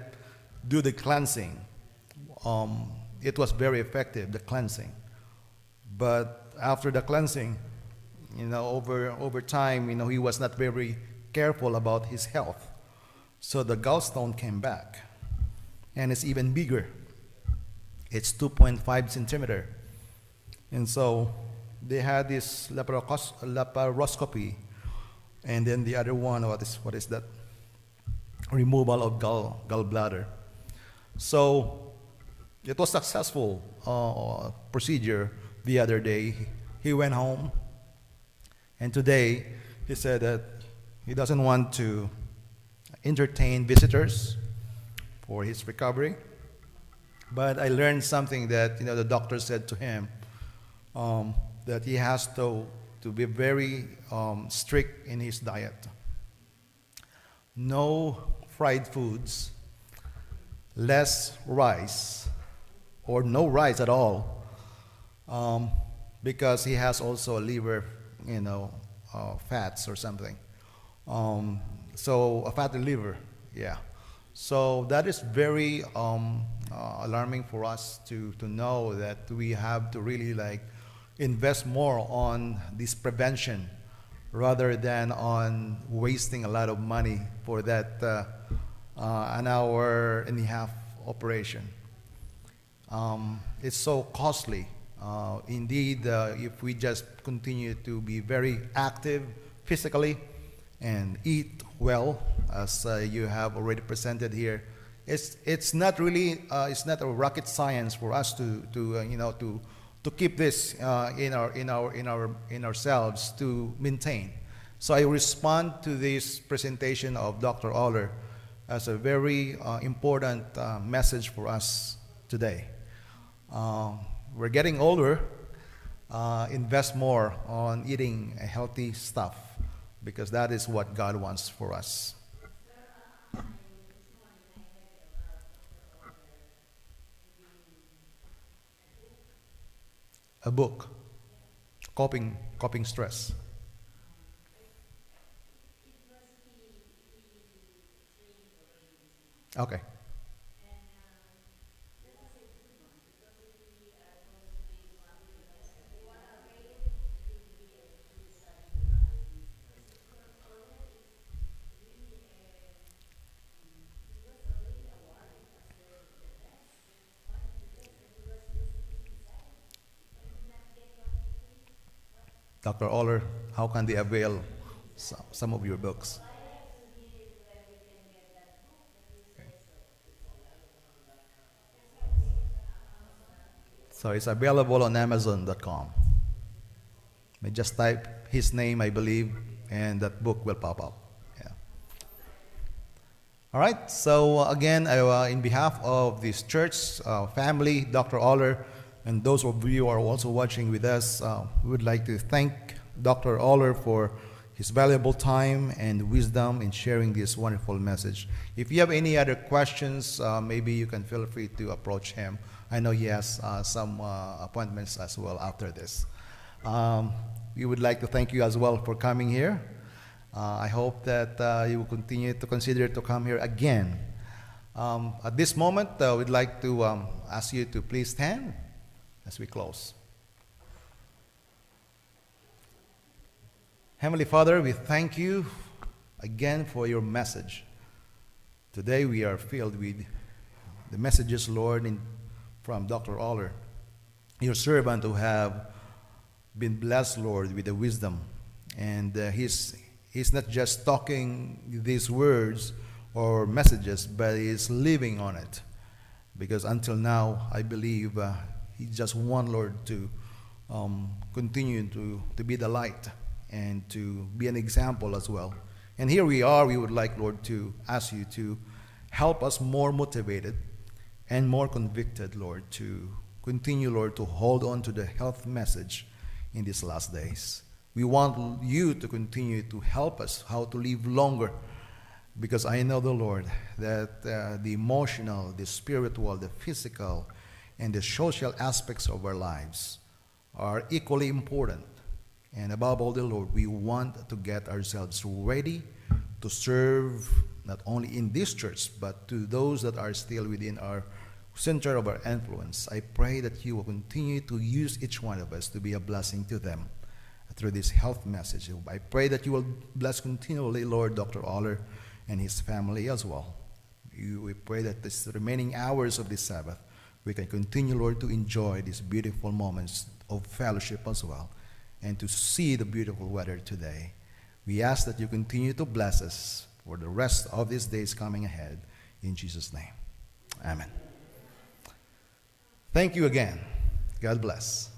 do the cleansing. It was very effective, the cleansing. But after the cleansing, over time, he was not very careful about his health. So the gallstone came back, and it's even bigger. It's 2.5 centimeter. And so they had this laparoscopy, and then the other one, what is that? Removal of gallbladder. So it was successful procedure the other day. He went home, and today he said that he doesn't want to entertain visitors for his recovery. But I learned something that the doctor said to him, that he has to be very strict in his diet. No fried foods, less rice, or no rice at all, because he has also a liver, fats or something. So a fatty liver, yeah. So that is very alarming for us to know that we have to really invest more on this prevention rather than on wasting a lot of money for that an hour and a half operation. It's so costly. Indeed, if we just continue to be very active physically and eat well, as you have already presented here, it's not really it's not a rocket science for us to keep this in ourselves to maintain. So I respond to this presentation of Dr. Oler as a very important message for us today. We're getting older. Invest more on eating healthy stuff, because that is what God wants for us. A book, coping stress. Okay. Dr. Oler, how can they avail some of your books? So it's available on Amazon.com. You just type his name, I believe, and that book will pop up. Yeah. All right. So again, in behalf of this church family, Dr. Oler, and those of you who are also watching with us, we would like to thank Dr. Oler for his valuable time and wisdom in sharing this wonderful message. If you have any other questions, maybe you can feel free to approach him. I know he has some appointments as well after this. We would like to thank you as well for coming here. I hope that you will continue to consider to come here again. At this moment, we'd like to ask you to please stand as we close. Heavenly Father, we thank you again for your message. Today we are filled with the messages, Lord, from Dr. Oler, your servant who have been blessed, Lord, with the wisdom. And he's not just talking these words or messages, but he's living on it. Because until now, I believe he just wants, Lord, to continue to be the light and to be an example as well. And here we are, we would like, Lord, to ask you to help us more motivated and more convicted, Lord, to continue, Lord, to hold on to the health message in these last days. We want you to continue to help us how to live longer, because I know, the Lord, that the emotional, the spiritual, the physical, and the social aspects of our lives are equally important. And above all, the Lord, we want to get ourselves ready to serve not only in this church, but to those that are still within our center of our influence. I pray that you will continue to use each one of us to be a blessing to them through this health message. I pray that you will bless continually, Lord, Dr. Oler and his family as well. We pray that this remaining hours of this Sabbath, we can continue, Lord, to enjoy these beautiful moments of fellowship as well, and to see the beautiful weather today. We ask that you continue to bless us for the rest of these days coming ahead. In Jesus' name, amen. Thank you again. God bless.